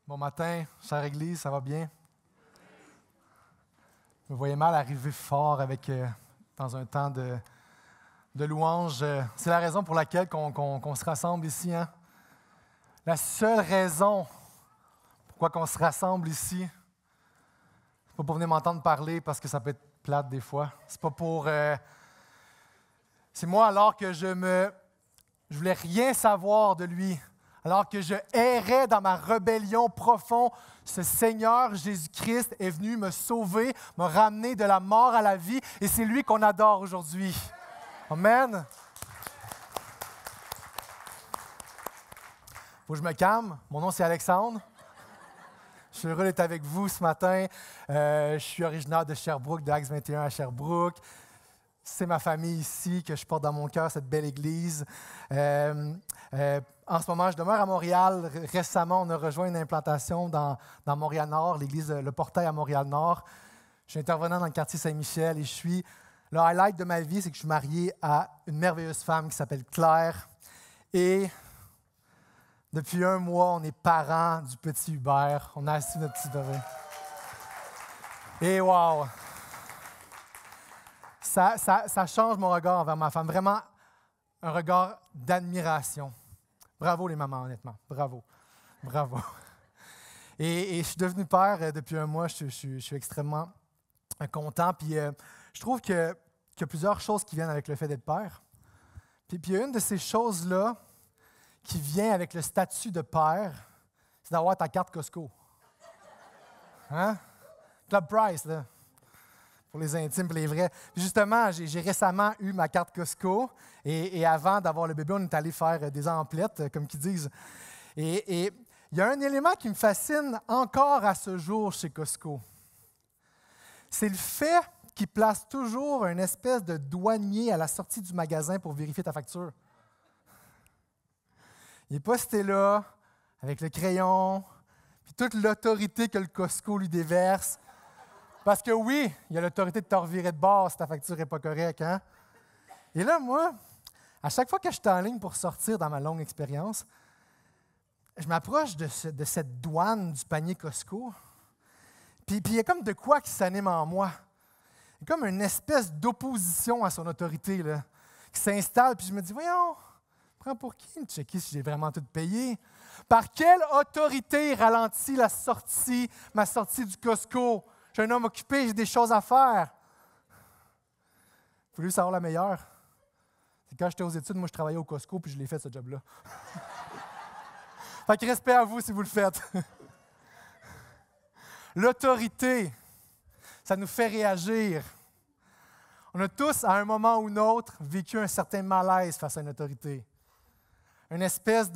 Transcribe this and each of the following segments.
Bon matin, chère Église, ça va bien? Je me voyais mal arriver fort dans un temps de louange. C'est la raison pour laquelle qu'on se rassemble ici. Hein? La seule raison pourquoi on se rassemble ici, c'est pas pour venir m'entendre parler parce que ça peut être plate des fois. C'est pas pour... c'est moi alors que je voulais rien savoir de lui. Alors que je errais dans ma rébellion profonde, ce Seigneur Jésus-Christ est venu me sauver, me ramener de la mort à la vie, et c'est lui qu'on adore aujourd'hui. Amen. Faut que je me calme. Mon nom, c'est Alexandre. Je suis heureux d'être avec vous ce matin. Je suis originaire de Sherbrooke, de Acts 21 à Sherbrooke. C'est ma famille ici que je porte dans mon cœur, cette belle église. En ce moment, je demeure à Montréal. Récemment, on a rejoint une implantation dans Montréal-Nord, l'église Le Portail à Montréal-Nord. Je suis intervenant dans le quartier Saint-Michel et le highlight de ma vie, c'est que je suis marié à une merveilleuse femme qui s'appelle Claire. Et depuis 1 mois, on est parents du petit Hubert. On a assis notre petit bébé. Et wow! Ça change mon regard envers ma femme. Vraiment, un regard d'admiration. Bravo les mamans, honnêtement. Bravo. Bravo. Et je suis devenu père depuis 1 mois. Je suis extrêmement content. Puis je trouve qu'il y a plusieurs choses qui viennent avec le fait d'être père. Puis il y a une de ces choses-là qui vient avec le statut de père, c'est d'avoir ta carte Costco. Hein? Club Price, là. Pour les intimes, pour les vrais. Puis justement, j'ai récemment eu ma carte Costco et avant d'avoir le bébé, on est allé faire des emplettes, comme qu'ils disent. Et il y a un élément qui me fascine encore à ce jour chez Costco. C'est le fait qu'ils placent toujours une espèce de douanier à la sortie du magasin pour vérifier ta facture. Il n'est pas resté là, avec le crayon, puis toute l'autorité que le Costco lui déverse. Parce que oui, il y a l'autorité de te revirer de bord si ta facture n'est pas correcte. Hein? Et là, moi, à chaque fois que je suis en ligne pour sortir dans ma longue expérience, je m'approche de cette douane du panier Costco. Puis il y a comme de quoi qui s'anime en moi. Il y a comme une espèce d'opposition à son autorité là, qui s'installe. Puis je me dis, voyons, prends pour qui me checker si j'ai vraiment tout payé? Par quelle autorité ralentit ma sortie du Costco? Je suis un homme occupé, j'ai des choses à faire. Vous voulez savoir la meilleure? C'est quand j'étais aux études, moi je travaillais au Costco puis je l'ai fait ce job-là. Fait que respect à vous si vous le faites. L'autorité, ça nous fait réagir. On a tous, à un moment ou un autre, vécu un certain malaise face à une autorité. Une espèce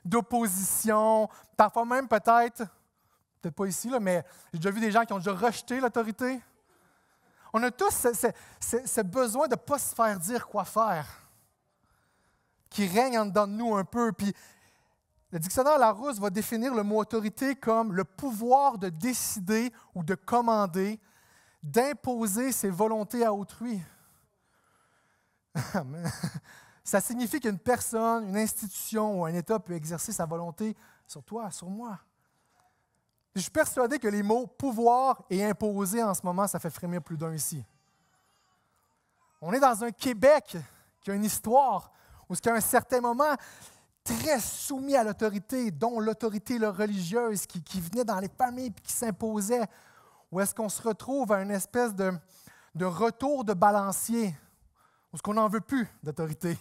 d'opposition, parfois même peut-être pas ici, là, mais j'ai déjà vu des gens qui ont déjà rejeté l'autorité. On a tous ce besoin de ne pas se faire dire quoi faire, qui règne en dedans de nous un peu. Puis, le dictionnaire Larousse va définir le mot autorité comme le pouvoir de décider ou de commander, d'imposer ses volontés à autrui. Ça signifie qu'une personne, une institution ou un État peut exercer sa volonté sur toi, sur moi. Je suis persuadé que les mots « pouvoir » et « imposer » en ce moment, ça fait frémir plus d'un ici. On est dans un Québec qui a une histoire où, à un certain moment, très soumis à l'autorité, dont l'autorité religieuse qui venait dans les familles et qui s'imposait, où est-ce qu'on se retrouve à une espèce de retour de balancier, où est-ce qu'on n'en veut plus d'autorité,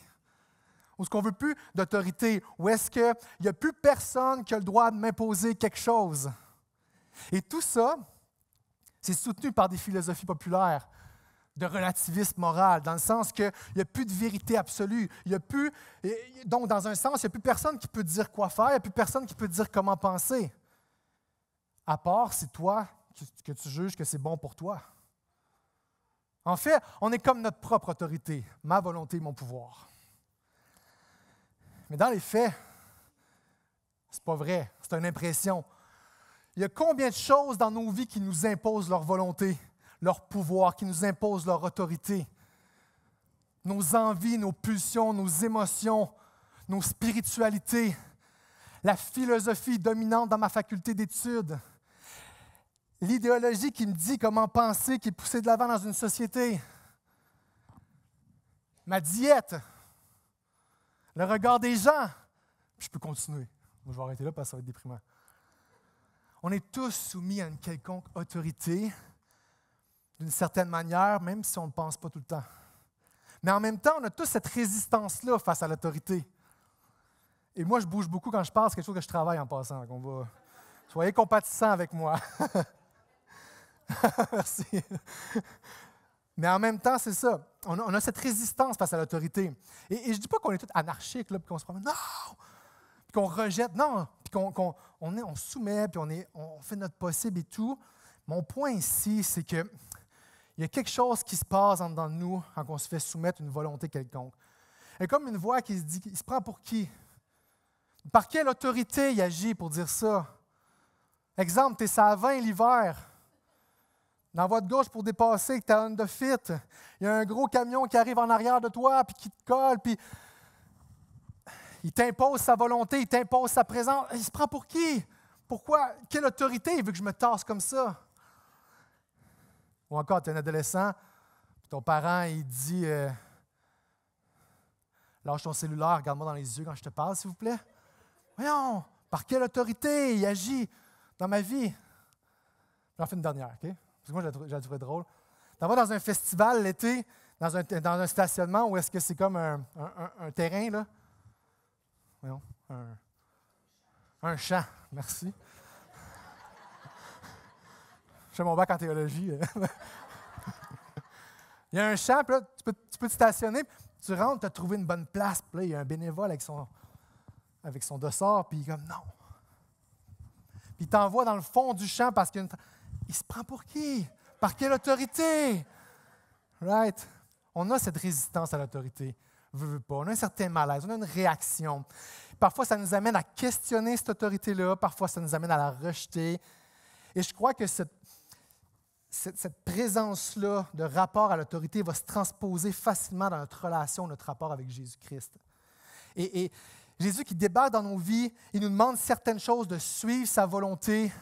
où est-ce qu'on ne veut plus d'autorité, où est-ce qu'il n'y a plus personne qui a le droit de m'imposer quelque chose. Et tout ça, c'est soutenu par des philosophies populaires de relativisme moral, dans le sens qu'il n'y a plus de vérité absolue. Donc, dans un sens, il n'y a plus personne qui peut dire quoi faire, il n'y a plus personne qui peut dire comment penser. À part si toi, que tu juges que c'est bon pour toi. En fait, on est comme notre propre autorité, ma volonté, mon pouvoir. Mais dans les faits, c'est pas vrai, c'est une impression. Il y a combien de choses dans nos vies qui nous imposent leur volonté, leur pouvoir, qui nous imposent leur autorité? Nos envies, nos pulsions, nos émotions, nos spiritualités. la philosophie dominante dans ma faculté d'études, l'idéologie qui me dit comment penser, qui est poussée de l'avant dans une société, ma diète, le regard des gens. Puis je peux continuer. Moi, je vais arrêter là parce que ça va être déprimant. On est tous soumis à une quelconque autorité, d'une certaine manière, même si on ne le pense pas tout le temps. Mais en même temps, on a tous cette résistance-là face à l'autorité. Et moi, je bouge beaucoup quand je parle, c'est quelque chose que je travaille en passant. Soyez compatissants avec moi. Merci. Mais en même temps, c'est ça. On a cette résistance face à l'autorité. Et je ne dis pas qu'on est tous anarchiques, là, puis qu'on se promène, non! Puis qu'on rejette, non! Puis on soumet, puis on fait notre possible et tout. Mon point ici, c'est qu'il y a quelque chose qui se passe en dedans de nous quand on se fait soumettre une volonté quelconque. Il y a comme une voix qui se dit, il se prend pour qui? Par quelle autorité il agit pour dire ça? Exemple, tu es à 20 l'hiver. Dans votre gauche pour dépasser, que tu as Honda Fit, il y a un gros camion qui arrive en arrière de toi, puis qui te colle, puis il t'impose sa volonté, il t'impose sa présence. Il se prend pour qui? Pourquoi? Quelle autorité il veut que je me tasse comme ça? Ou encore, tu es un adolescent, puis ton parent, il dit lâche ton cellulaire, regarde-moi dans les yeux quand je te parle, s'il vous plaît. Voyons, par quelle autorité il agit dans ma vie? J'en fais une dernière, OK? Parce que moi, je la trouvé drôle. Tu vas dans un festival l'été, dans un stationnement où est-ce que c'est comme un terrain, là? Voyons, un champ, merci. Je fais mon bac en théologie. Il y a un champ, puis là, tu peux te stationner, tu rentres, tu as trouvé une bonne place, puis là, il y a un bénévole avec son dossard, puis il est comme non. Puis il t'envoie dans le fond du champ parce qu'il se prend pour qui? Par quelle autorité? Right? On a cette résistance à l'autorité. Veut pas. On a un certain malaise, on a une réaction. Parfois, ça nous amène à questionner cette autorité-là, parfois, ça nous amène à la rejeter. Et je crois que cette présence-là de rapport à l'autorité va se transposer facilement dans notre relation, notre rapport avec Jésus-Christ. Et Jésus qui débarque dans nos vies, il nous demande certaines choses, de suivre sa volonté.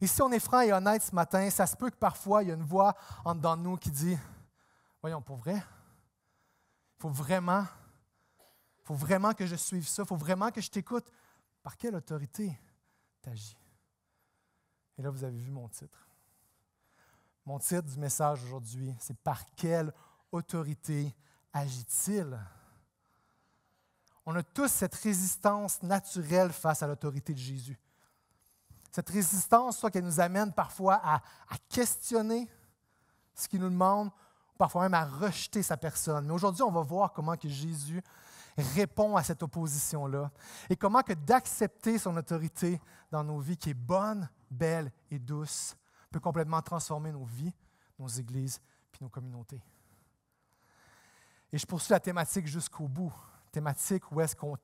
Et si on est franc et honnête ce matin, ça se peut que parfois, il y a une voix en dedans de nous qui dit « Voyons, pour vrai, il faut vraiment que je suive ça, il faut vraiment que je t'écoute. Par quelle autorité tu agis? » Et là, vous avez vu mon titre. Mon titre du message aujourd'hui, c'est « Par quelle autorité agit-il? » On a tous cette résistance naturelle face à l'autorité de Jésus. Cette résistance, soit qu'elle nous amène parfois à questionner ce qu'il nous demande, parfois même à rejeter sa personne. Mais aujourd'hui, on va voir comment que Jésus répond à cette opposition-là et comment que d'accepter son autorité dans nos vies, qui est bonne, belle et douce, peut complètement transformer nos vies, nos églises puis nos communautés. Et je poursuis la thématique jusqu'au bout. Thématique où est-ce qu'on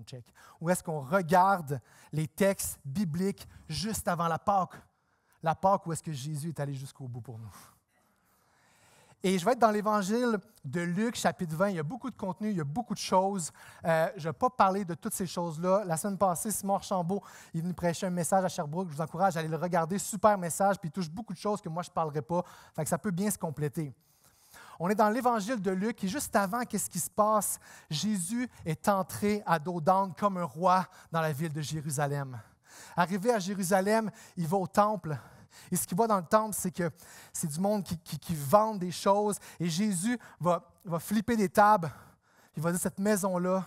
check, où est-ce qu'on regarde les textes bibliques juste avant la Pâque où est-ce que Jésus est allé jusqu'au bout pour nous. Et je vais être dans l'Évangile de Luc, chapitre 20. Il y a beaucoup de contenu, il y a beaucoup de choses. Je ne vais pas parler de toutes ces choses-là. La semaine passée, Simon Archambault est venu prêcher un message à Sherbrooke. Je vous encourage à aller le regarder. Super message, puis il touche beaucoup de choses que moi, je ne parlerai pas. Fait que ça peut bien se compléter. On est dans l'Évangile de Luc et juste avant, qu'est-ce qui se passe? Jésus est entré à dos d'âne comme un roi dans la ville de Jérusalem. Arrivé à Jérusalem, il va au temple. Et ce qu'il voit dans le temple, c'est que c'est du monde qui vend des choses. Et Jésus va flipper des tables. Il va dire, cette maison-là,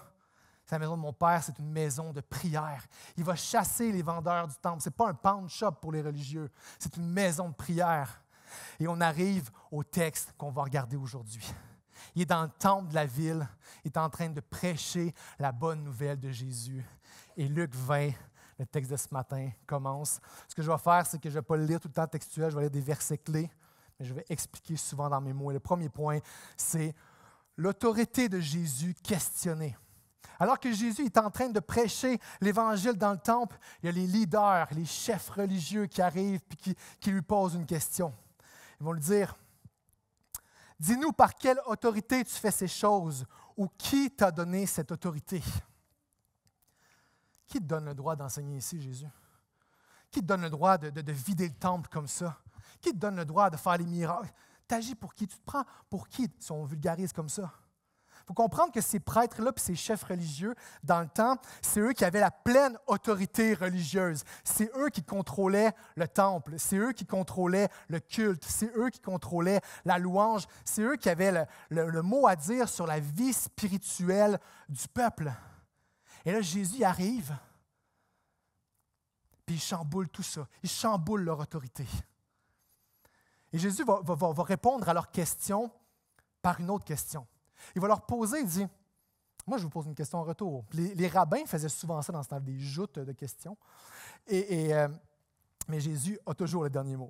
c'est la maison de mon Père, c'est une maison de prière. Il va chasser les vendeurs du temple. Ce n'est pas un pawn shop pour les religieux. C'est une maison de prière. Et on arrive au texte qu'on va regarder aujourd'hui. Il est dans le temple de la ville. Il est en train de prêcher la bonne nouvelle de Jésus. Et Luc 20, le texte de ce matin, commence. Ce que je vais faire, c'est que je ne vais pas le lire tout le temps textuel. Je vais lire des versets clés, mais je vais expliquer souvent dans mes mots. Et le premier point, c'est l'autorité de Jésus questionnée. Alors que Jésus est en train de prêcher l'Évangile dans le temple, il y a les leaders, les chefs religieux qui arrivent et qui lui posent une question. Ils vont lui dire, « Dis-nous par quelle autorité tu fais ces choses ou qui t'a donné cette autorité? » Qui te donne le droit d'enseigner ici, Jésus? Qui te donne le droit de vider le temple comme ça? Qui te donne le droit de faire les miracles? T'agis pour qui? Tu te prends pour qui si on vulgarise comme ça? Il faut comprendre que ces prêtres-là et ces chefs religieux, dans le temps, c'est eux qui avaient la pleine autorité religieuse. C'est eux qui contrôlaient le temple. C'est eux qui contrôlaient le culte. C'est eux qui contrôlaient la louange. C'est eux qui avaient le mot à dire sur la vie spirituelle du peuple. Et là, Jésus arrive, puis il chamboule tout ça. Il chamboule leur autorité. Et Jésus va répondre à leurs questions par une autre question. Il va leur poser, il dit, moi je vous pose une question en retour. Les rabbins faisaient souvent ça dans ce temps, des joutes de questions. Mais Jésus a toujours le dernier mot,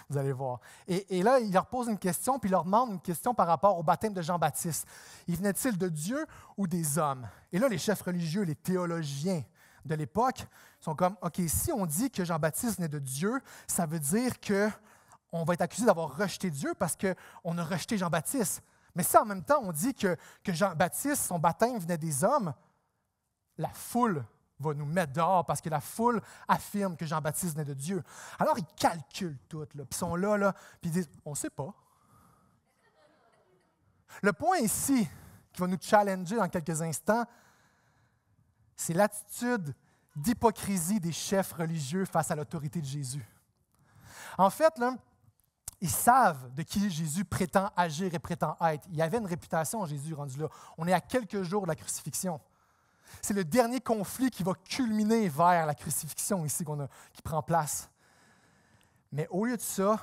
vous allez voir. Et là, il leur pose une question, puis il leur demande une question par rapport au baptême de Jean-Baptiste. Il venait-il de Dieu ou des hommes? Et là, les chefs religieux, les théologiens de l'époque sont comme, OK, si on dit que Jean-Baptiste venait de Dieu, ça veut dire qu'on va être accusé d'avoir rejeté Dieu parce qu'on a rejeté Jean-Baptiste. Mais si en même temps on dit que Jean-Baptiste, son baptême venait des hommes, la foule va nous mettre dehors parce que la foule affirme que Jean-Baptiste venait de Dieu. Alors ils calculent tout, là, puis ils sont là, puis ils disent, on ne sait pas. Le point ici, qui va nous challenger dans quelques instants, c'est l'attitude d'hypocrisie des chefs religieux face à l'autorité de Jésus. En fait, là, ils savent de qui Jésus prétend agir et prétend être. Il y avait une réputation, Jésus, rendu là. On est à quelques jours de la crucifixion. C'est le dernier conflit qui va culminer vers la crucifixion ici qui prend place. Mais au lieu de ça,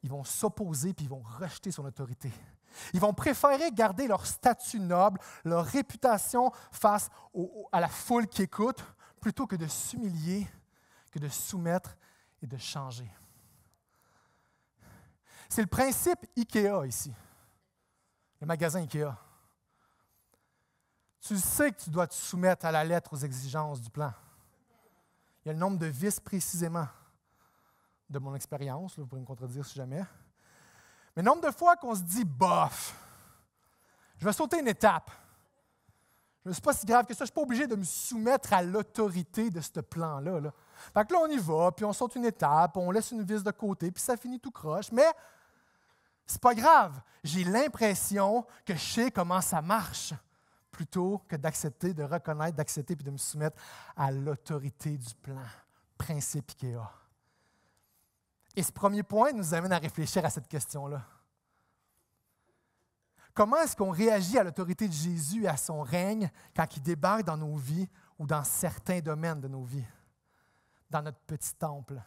ils vont s'opposer puis ils vont rejeter son autorité. Ils vont préférer garder leur statut noble, leur réputation face à la foule qui écoute, plutôt que de s'humilier, que de soumettre et de changer. C'est le principe IKEA ici, le magasin IKEA. Tu sais que tu dois te soumettre à la lettre aux exigences du plan. Il y a le nombre de vis précisément, de mon expérience, là, vous pourrez me contredire si jamais. Mais le nombre de fois qu'on se dit « bof, je vais sauter une étape. C'est pas si grave que ça, je ne suis pas obligé de me soumettre à l'autorité de ce plan-là. Là. » Fait que là, on y va, puis on saute une étape, on laisse une vis de côté, puis ça finit tout croche. Mais c'est pas grave. J'ai l'impression que je sais comment ça marche, plutôt que d'accepter, de reconnaître, d'accepter puis de me soumettre à l'autorité du plan. Principe IKEA. Et ce premier point nous amène à réfléchir à cette question-là. Comment est-ce qu'on réagit à l'autorité de Jésus et à son règne quand il débarque dans nos vies ou dans certains domaines de nos vies, dans notre petit temple?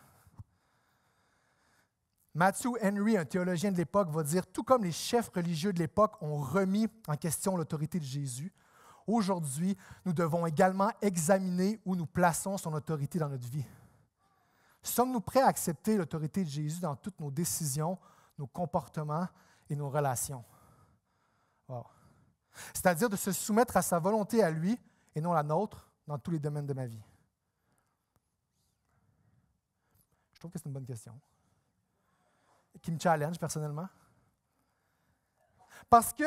Matthew Henry, un théologien de l'époque, va dire « Tout comme les chefs religieux de l'époque ont remis en question l'autorité de Jésus, aujourd'hui, nous devons également examiner où nous plaçons son autorité dans notre vie. Sommes-nous prêts à accepter l'autorité de Jésus dans toutes nos décisions, nos comportements et nos relations? » Wow. C'est-à-dire de se soumettre à sa volonté à lui et non la nôtre dans tous les domaines de ma vie. Je trouve que c'est une bonne question, qui me challenge personnellement. Parce que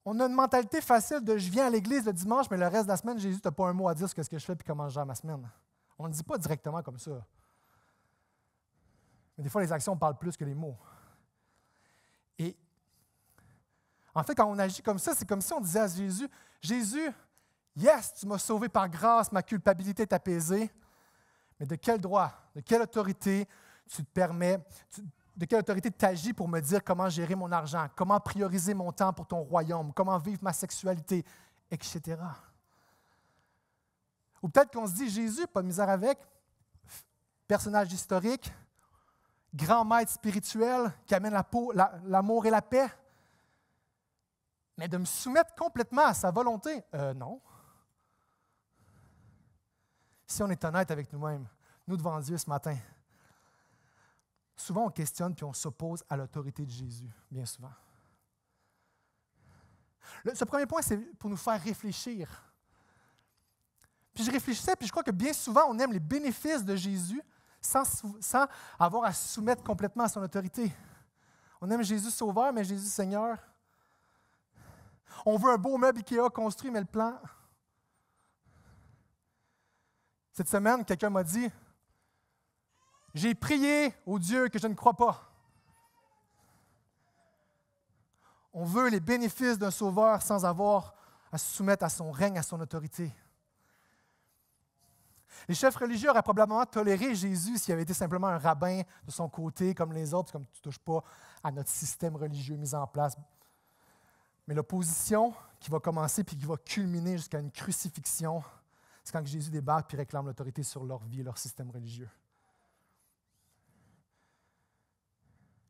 on a une mentalité facile de « je viens à l'église le dimanche, mais le reste de la semaine, Jésus, tu n'as pas un mot à dire sur ce que je fais et comment je gère ma semaine. » On ne dit pas directement comme ça. Mais des fois, les actions parlent plus que les mots. Et en fait, quand on agit comme ça, c'est comme si on disait à Jésus, « Jésus, yes, tu m'as sauvé par grâce, ma culpabilité est apaisée, mais de quel droit, de quelle autorité tu te permets, de quelle autorité tu agis pour me dire comment gérer mon argent, comment prioriser mon temps pour ton royaume, comment vivre ma sexualité, etc. » Ou peut-être qu'on se dit, Jésus, pas de misère avec, personnage historique, grand maître spirituel qui amène l'amour et la paix, mais de me soumettre complètement à sa volonté, non. Si on est honnête avec nous-mêmes, nous devant Dieu ce matin, souvent on questionne puis on s'oppose à l'autorité de Jésus, bien souvent. Ce premier point, c'est pour nous faire réfléchir. Puis je réfléchissais, puis je crois que bien souvent, on aime les bénéfices de Jésus sans avoir à se soumettre complètement à son autorité. On aime Jésus sauveur, mais Jésus Seigneur. On veut un beau meuble IKEA construit, mais le plan, Cette semaine, quelqu'un m'a dit, « J'ai prié au Dieu que je ne crois pas. » On veut les bénéfices d'un sauveur sans avoir à se soumettre à son règne, à son autorité. Les chefs religieux auraient probablement toléré Jésus s'il avait été simplement un rabbin de son côté, comme les autres, comme tu ne touches pas à notre système religieux mis en place. Mais l'opposition qui va commencer puis qui va culminer jusqu'à une crucifixion, c'est quand Jésus débarque et réclame l'autorité sur leur vie et leur système religieux.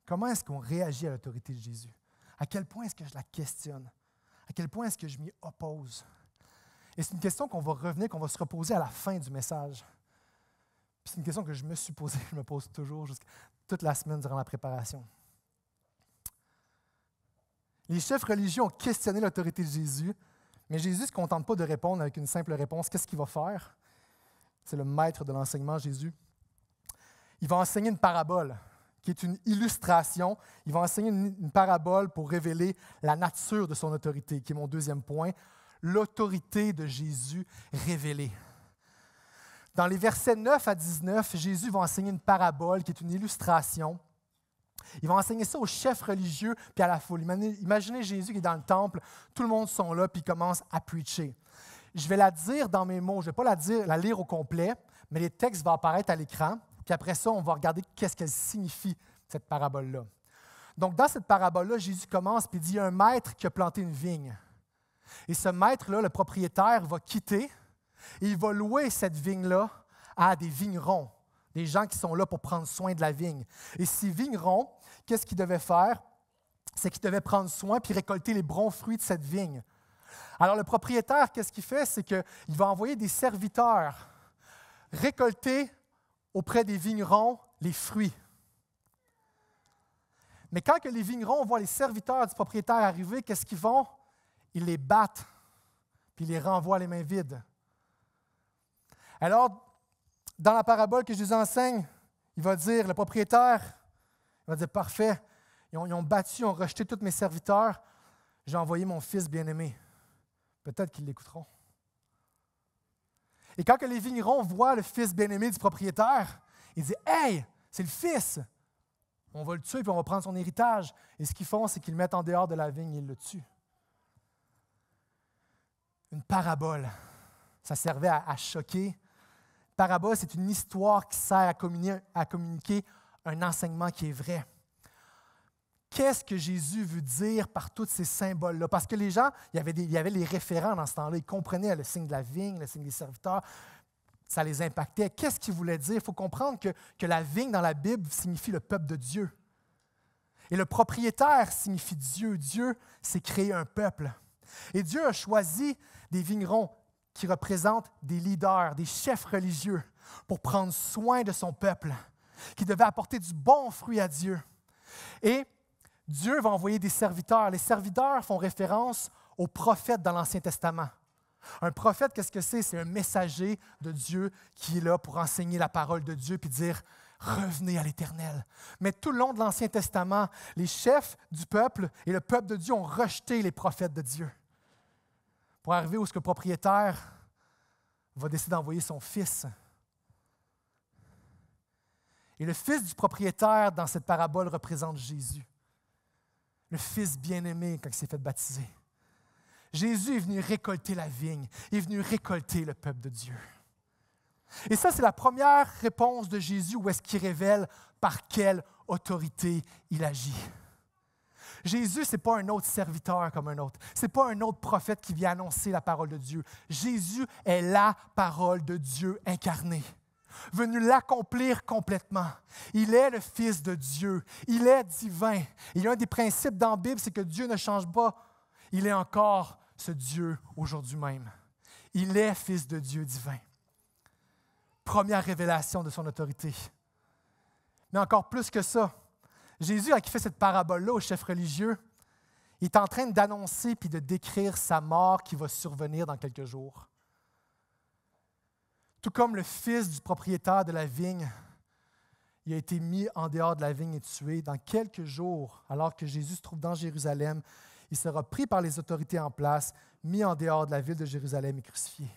Comment est-ce qu'on réagit à l'autorité de Jésus? À quel point est-ce que je la questionne? À quel point est-ce que je m'y oppose? Et c'est une question qu'on va revenir, qu'on va se reposer à la fin du message. Puis c'est une question que je me suis posée, je me pose toujours toute la semaine durant la préparation. Les chefs religieux ont questionné l'autorité de Jésus, mais Jésus ne se contente pas de répondre avec une simple réponse. Qu'est-ce qu'il va faire? C'est le maître de l'enseignement, Jésus. Il va enseigner une parabole, qui est une illustration. Il va enseigner une parabole pour révéler la nature de son autorité, qui est mon deuxième point. L'autorité de Jésus révélée. Dans les versets 9 à 19, Jésus va enseigner une parabole qui est une illustration. Il va enseigner ça aux chefs religieux puis à la foule. Imaginez Jésus qui est dans le temple, tout le monde sont là puis il commence à preacher. Je vais la dire dans mes mots, je ne vais pas la lire au complet, mais les textes vont apparaître à l'écran. Puis après ça, on va regarder qu'est-ce qu'elle signifie, cette parabole-là. Donc, dans cette parabole-là, Jésus commence puis dit « Il y a un maître qui a planté une vigne. » Et ce maître-là, le propriétaire, va quitter et il va louer cette vigne-là à des vignerons, des gens qui sont là pour prendre soin de la vigne. Et ces vignerons, qu'est-ce qu'ils devaient faire? C'est qu'ils devaient prendre soin puis récolter les bons fruits de cette vigne. Alors, le propriétaire, qu'est-ce qu'il fait? C'est qu'il va envoyer des serviteurs récolter auprès des vignerons les fruits. Mais quand que les vignerons voient les serviteurs du propriétaire arriver, qu'est-ce qu'ils font? Ils les battent, puis ils les renvoient les mains vides. Alors, dans la parabole que je vous enseigne, il va dire, le propriétaire, il va dire, parfait, ils ont battu, ils ont rejeté tous mes serviteurs, j'ai envoyé mon fils bien-aimé. Peut-être qu'ils l'écouteront. Et quand que les vignerons voient le fils bien-aimé du propriétaire, ils disent, hey, c'est le fils! On va le tuer, puis on va prendre son héritage. Et ce qu'ils font, c'est qu'ils le mettent en dehors de la vigne et ils le tuent. Une parabole, ça servait à choquer. Parabole, c'est une histoire qui sert à communiquer un enseignement qui est vrai. Qu'est-ce que Jésus veut dire par tous ces symboles-là? Parce que les gens, il y avait les référents dans ce temps-là. Ils comprenaient le signe de la vigne, le signe des serviteurs. Ça les impactait. Qu'est-ce qu'il voulait dire? Il faut comprendre que la vigne dans la Bible signifie le peuple de Dieu. Et le propriétaire signifie Dieu. Dieu, c'est créer un peuple. Et Dieu a choisi des vignerons qui représentent des leaders, des chefs religieux, pour prendre soin de son peuple, qui devaient apporter du bon fruit à Dieu. Et Dieu va envoyer des serviteurs. Les serviteurs font référence aux prophètes dans l'Ancien Testament. Un prophète, qu'est-ce que c'est? C'est un messager de Dieu qui est là pour enseigner la parole de Dieu puis dire « Revenez à l'Éternel ». Mais tout le long de l'Ancien Testament, les chefs du peuple et le peuple de Dieu ont rejeté les prophètes de Dieu. Pour arriver où ce que le propriétaire va décider d'envoyer son fils. Et le fils du propriétaire dans cette parabole représente Jésus. Le fils bien-aimé quand il s'est fait baptiser. Jésus est venu récolter la vigne, il est venu récolter le peuple de Dieu. Et ça, c'est la première réponse de Jésus où est-ce qu'il révèle par quelle autorité il agit. Jésus, ce n'est pas un autre serviteur comme un autre. Ce n'est pas un autre prophète qui vient annoncer la parole de Dieu. Jésus est la parole de Dieu incarnée, venu l'accomplir complètement. Il est le Fils de Dieu. Il est divin. Et un des principes dans la Bible, c'est que Dieu ne change pas. Il est encore ce Dieu aujourd'hui même. Il est Fils de Dieu divin. Première révélation de son autorité. Mais encore plus que ça, Jésus, qui fait cette parabole-là aux chefs religieux, il est en train d'annoncer puis de décrire sa mort qui va survenir dans quelques jours. Tout comme le fils du propriétaire de la vigne, il a été mis en dehors de la vigne et tué. Dans quelques jours, alors que Jésus se trouve dans Jérusalem, il sera pris par les autorités en place, mis en dehors de la ville de Jérusalem et crucifié.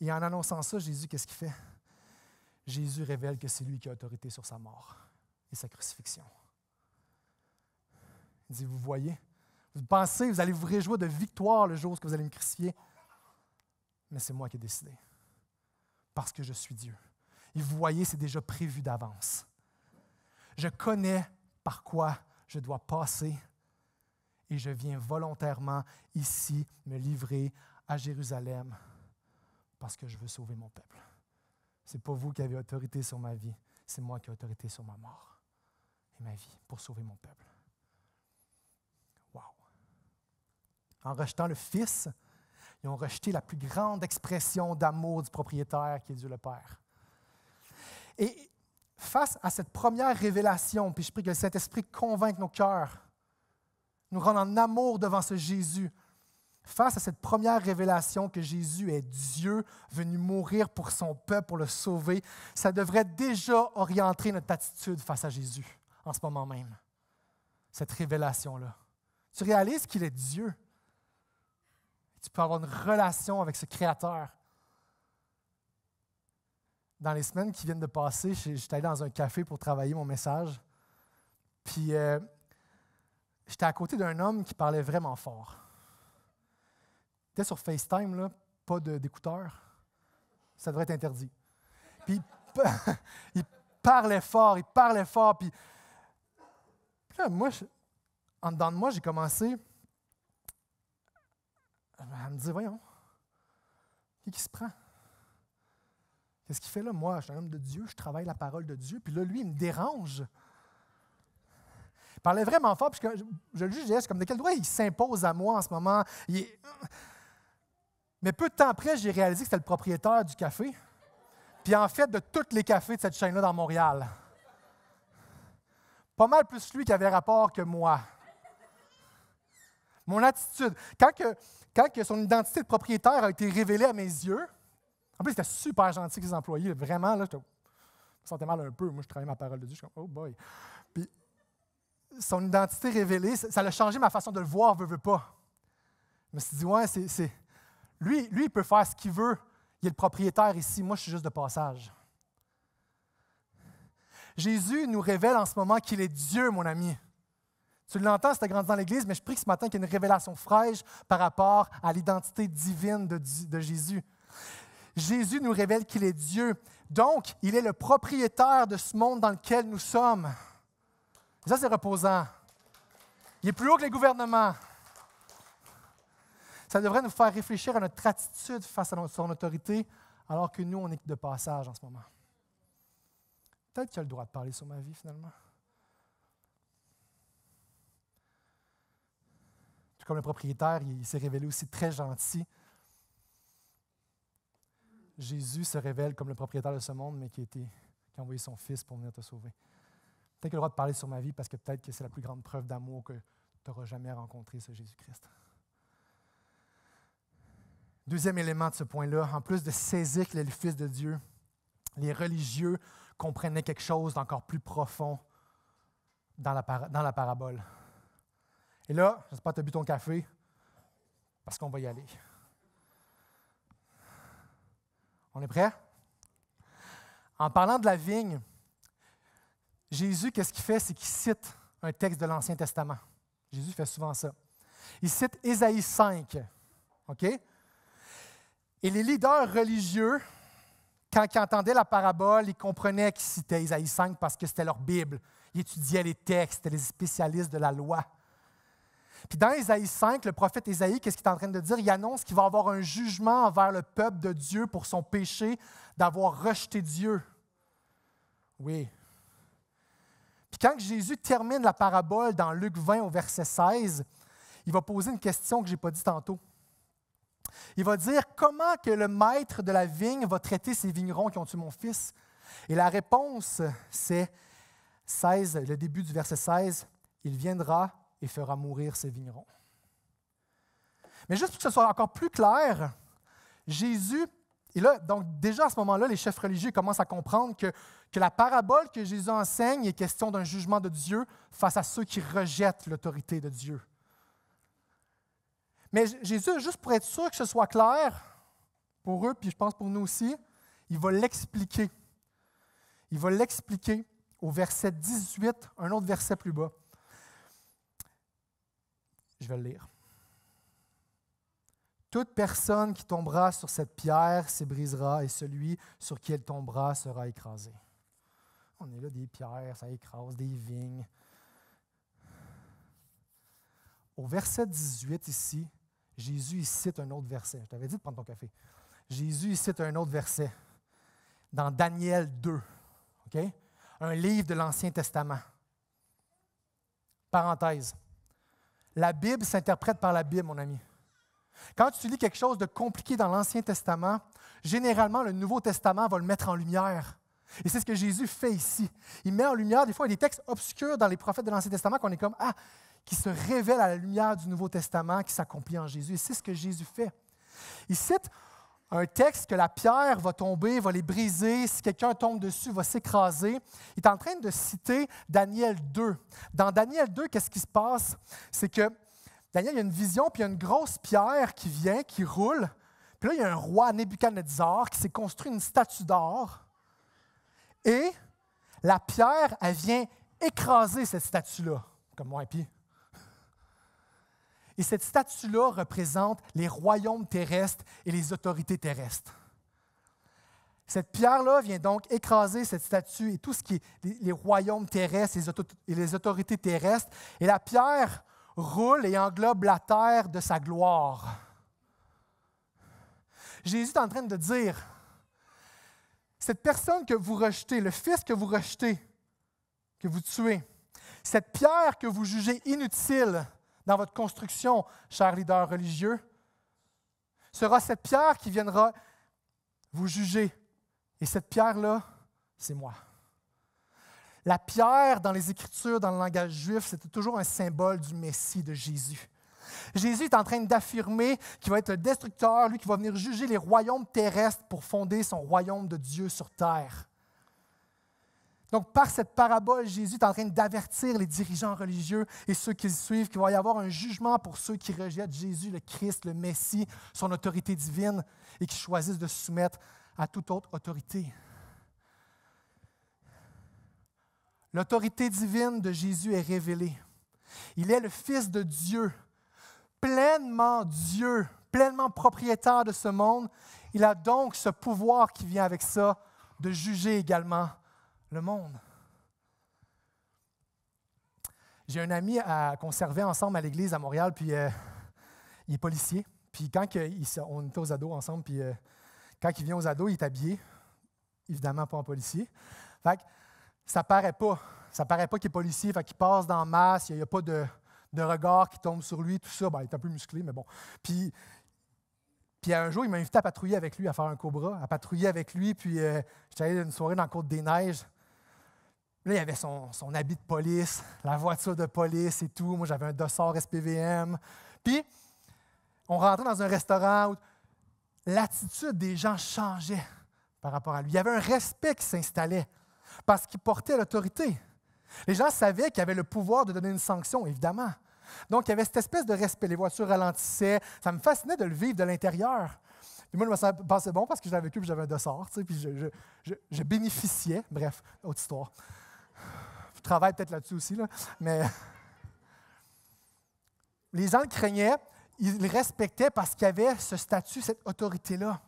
Et en annonçant ça, Jésus, qu'est-ce qu'il fait? Jésus révèle que c'est lui qui a autorité sur sa mort et sa crucifixion. Il dit, vous voyez, vous pensez, vous allez vous réjouir de victoire le jour où vous allez me crucifier, mais c'est moi qui ai décidé, parce que je suis Dieu. Et vous voyez, c'est déjà prévu d'avance. Je connais par quoi je dois passer et je viens volontairement ici me livrer à Jérusalem parce que je veux sauver mon peuple. Ce n'est pas vous qui avez autorité sur ma vie, c'est moi qui ai autorité sur ma mort et ma vie pour sauver mon peuple. Wow! En rejetant le Fils, ils ont rejeté la plus grande expression d'amour du propriétaire qui est Dieu le Père. Et face à cette première révélation, puis je prie que le Saint-Esprit convainque nos cœurs, nous rende en amour devant ce Jésus, face à cette première révélation que Jésus est Dieu venu mourir pour son peuple, pour le sauver, ça devrait déjà orienter notre attitude face à Jésus en ce moment même. Cette révélation-là. Tu réalises qu'il est Dieu. Tu peux avoir une relation avec ce Créateur. Dans les semaines qui viennent de passer, j'étais allé dans un café pour travailler mon message. Puis, j'étais à côté d'un homme qui parlait vraiment fort. Il était sur FaceTime, là, pas d'écouteurs. Ça devrait être interdit. Puis, il parlait fort. Puis là, moi, en dedans de moi, j'ai commencé à me dire, voyons, qui se prend? Qu'est-ce qu'il fait là? Moi, je suis un homme de Dieu, je travaille la parole de Dieu, puis là, lui, il me dérange. Il parlait vraiment fort, puis je le jugeais, c'est comme de quel droit il s'impose à moi en ce moment. Mais peu de temps après, j'ai réalisé que c'était le propriétaire du café, puis en fait, de tous les cafés de cette chaîne-là dans Montréal. Pas mal plus lui qui avait rapport que moi. Mon attitude. Quand son identité de propriétaire a été révélée à mes yeux, en plus, il était super gentil avec les employés. Vraiment, là, je me sentais mal un peu. Moi, je travaillais ma parole de Dieu. Je suis comme, oh boy. Puis, son identité révélée, ça a changé ma façon de le voir, veut pas. Je me suis dit, ouais, lui, il peut faire ce qu'il veut. Il est le propriétaire ici. Moi, je suis juste de passage. Jésus nous révèle en ce moment qu'il est Dieu, mon ami. Tu l'entends si tu as grandi dans l'Église, mais je prie que ce matin qu'il y ait une révélation fraîche par rapport à l'identité divine de Jésus. Jésus nous révèle qu'il est Dieu. Donc, il est le propriétaire de ce monde dans lequel nous sommes. Et ça, c'est reposant. Il est plus haut que les gouvernements. Ça devrait nous faire réfléchir à notre attitude face à son autorité, alors que nous, on est de passage en ce moment. Peut-être qu'il a le droit de parler sur ma vie, finalement. Tout comme le propriétaire, il s'est révélé aussi très gentil. Jésus se révèle comme le propriétaire de ce monde, mais qui a envoyé son Fils pour venir te sauver. Peut-être qu'il a le droit de parler sur ma vie parce que peut-être que c'est la plus grande preuve d'amour que tu n'auras jamais rencontré, ce Jésus-Christ. Deuxième élément de ce point-là, en plus de saisir qu'il est le Fils de Dieu, les religieux comprenaient quelque chose d'encore plus profond dans la parabole. Et là, j'espère que tu as bu ton café, parce qu'on va y aller. On est prêt? En parlant de la vigne, Jésus, qu'est-ce qu'il fait? C'est qu'il cite un texte de l'Ancien Testament. Jésus fait souvent ça. Il cite Ésaïe 5. OK? Et les leaders religieux, quand ils entendaient la parabole, ils comprenaient qu'ils citaient Ésaïe 5 parce que c'était leur Bible. Ils étudiaient les textes, c'était les spécialistes de la loi. Puis dans Ésaïe 5, le prophète Ésaïe, qu'est-ce qu'il est en train de dire? Il annonce qu'il va y avoir un jugement envers le peuple de Dieu pour son péché d'avoir rejeté Dieu. Oui. Puis quand Jésus termine la parabole dans Luc 20 au verset 16, il va poser une question que je n'ai pas dit tantôt. Il va dire, comment que le maître de la vigne va traiter ces vignerons qui ont tué mon fils? Et la réponse, c'est 16, le début du verset 16, il viendra et fera mourir ses vignerons. Mais juste pour que ce soit encore plus clair, Jésus, et là, donc déjà à ce moment-là, les chefs religieux commencent à comprendre que la parabole que Jésus enseigne est question d'un jugement de Dieu face à ceux qui rejettent l'autorité de Dieu. Mais Jésus, juste pour être sûr que ce soit clair, pour eux, puis je pense pour nous aussi, il va l'expliquer. Il va l'expliquer au verset 18, un autre verset plus bas. Je vais le lire. Toute personne qui tombera sur cette pierre s'ébrisera et celui sur qui elle tombera sera écrasé. On est là, des pierres, ça écrase, des vignes. Au verset 18 ici, Jésus il cite un autre verset. Je t'avais dit de prendre ton café. Jésus il cite un autre verset dans Daniel 2, okay? Un livre de l'Ancien Testament. Parenthèse. La Bible s'interprète par la Bible, mon ami. Quand tu lis quelque chose de compliqué dans l'Ancien Testament, généralement, le Nouveau Testament va le mettre en lumière. Et c'est ce que Jésus fait ici. Il met en lumière, des fois, il y a des textes obscurs dans les prophètes de l'Ancien Testament qu'on est comme, qui se révèlent à la lumière du Nouveau Testament, qui s'accomplit en Jésus. Et c'est ce que Jésus fait. Il cite un texte que la pierre va tomber, va les briser, si quelqu'un tombe dessus, va s'écraser. Il est en train de citer Daniel 2. Dans Daniel 2, qu'est-ce qui se passe? C'est que Daniel, il y a une vision, puis il y a une grosse pierre qui vient, qui roule. Puis là, il y a un roi, Nebuchadnezzar, qui s'est construit une statue d'or. Et la pierre, elle vient écraser cette statue-là, comme moi, puis. Et cette statue-là représente les royaumes terrestres et les autorités terrestres. Cette pierre-là vient donc écraser cette statue et tout ce qui est les royaumes terrestres et les autorités terrestres. Et la pierre roule et englobe la terre de sa gloire. Jésus est en train de dire, cette personne que vous rejetez, le fils que vous rejetez, que vous tuez, cette pierre que vous jugez inutile dans votre construction, chers leaders religieux, sera cette pierre qui viendra vous juger. Et cette pierre-là, c'est moi. La pierre, dans les Écritures, dans le langage juif, c'était toujours un symbole du Messie, de Jésus. Jésus est en train d'affirmer qu'il va être le destructeur, lui qui va venir juger les royaumes terrestres pour fonder son royaume de Dieu sur terre. Donc, par cette parabole, Jésus est en train d'avertir les dirigeants religieux et ceux qui le suivent qu'il va y avoir un jugement pour ceux qui rejettent Jésus, le Christ, le Messie, son autorité divine et qui choisissent de se soumettre à toute autre autorité. L'autorité divine de Jésus est révélée. Il est le Fils de Dieu, pleinement propriétaire de ce monde. Il a donc ce pouvoir qui vient avec ça de juger également le monde. J'ai un ami qu'on servait ensemble à l'église à Montréal, puis il est policier. Puis quand on était aux ados ensemble, puis quand il vient aux ados, il est habillé, évidemment pas en policier. Fait que ça paraît pas qu'il est policier, fait qu'il passe dans la masse, il n'y a pas de regard qui tombe sur lui, tout ça. Ben, il est un peu musclé, mais bon. Puis un jour, il m'a invité à patrouiller avec lui, à faire un cobra, à patrouiller avec lui, puis j'étais allé une soirée dans la Côte-des-Neiges. Là, il y avait son habit de police, la voiture de police et tout. Moi, j'avais un dossard SPVM. Puis, on rentrait dans un restaurant où l'attitude des gens changeait par rapport à lui. Il y avait un respect qui s'installait parce qu'il portait l'autorité. Les gens savaient qu'il avait le pouvoir de donner une sanction, évidemment. Donc, il y avait cette espèce de respect. Les voitures ralentissaient. Ça me fascinait de le vivre de l'intérieur. Puis moi, je me pensais bon parce que je l'avais vécu et j'avais un dossard. Tu sais, puis je bénéficiais. Bref, autre histoire. Je travaille peut-être là-dessus aussi, là, mais les gens le craignaient, ils le respectaient parce qu'il y avait ce statut, cette autorité-là.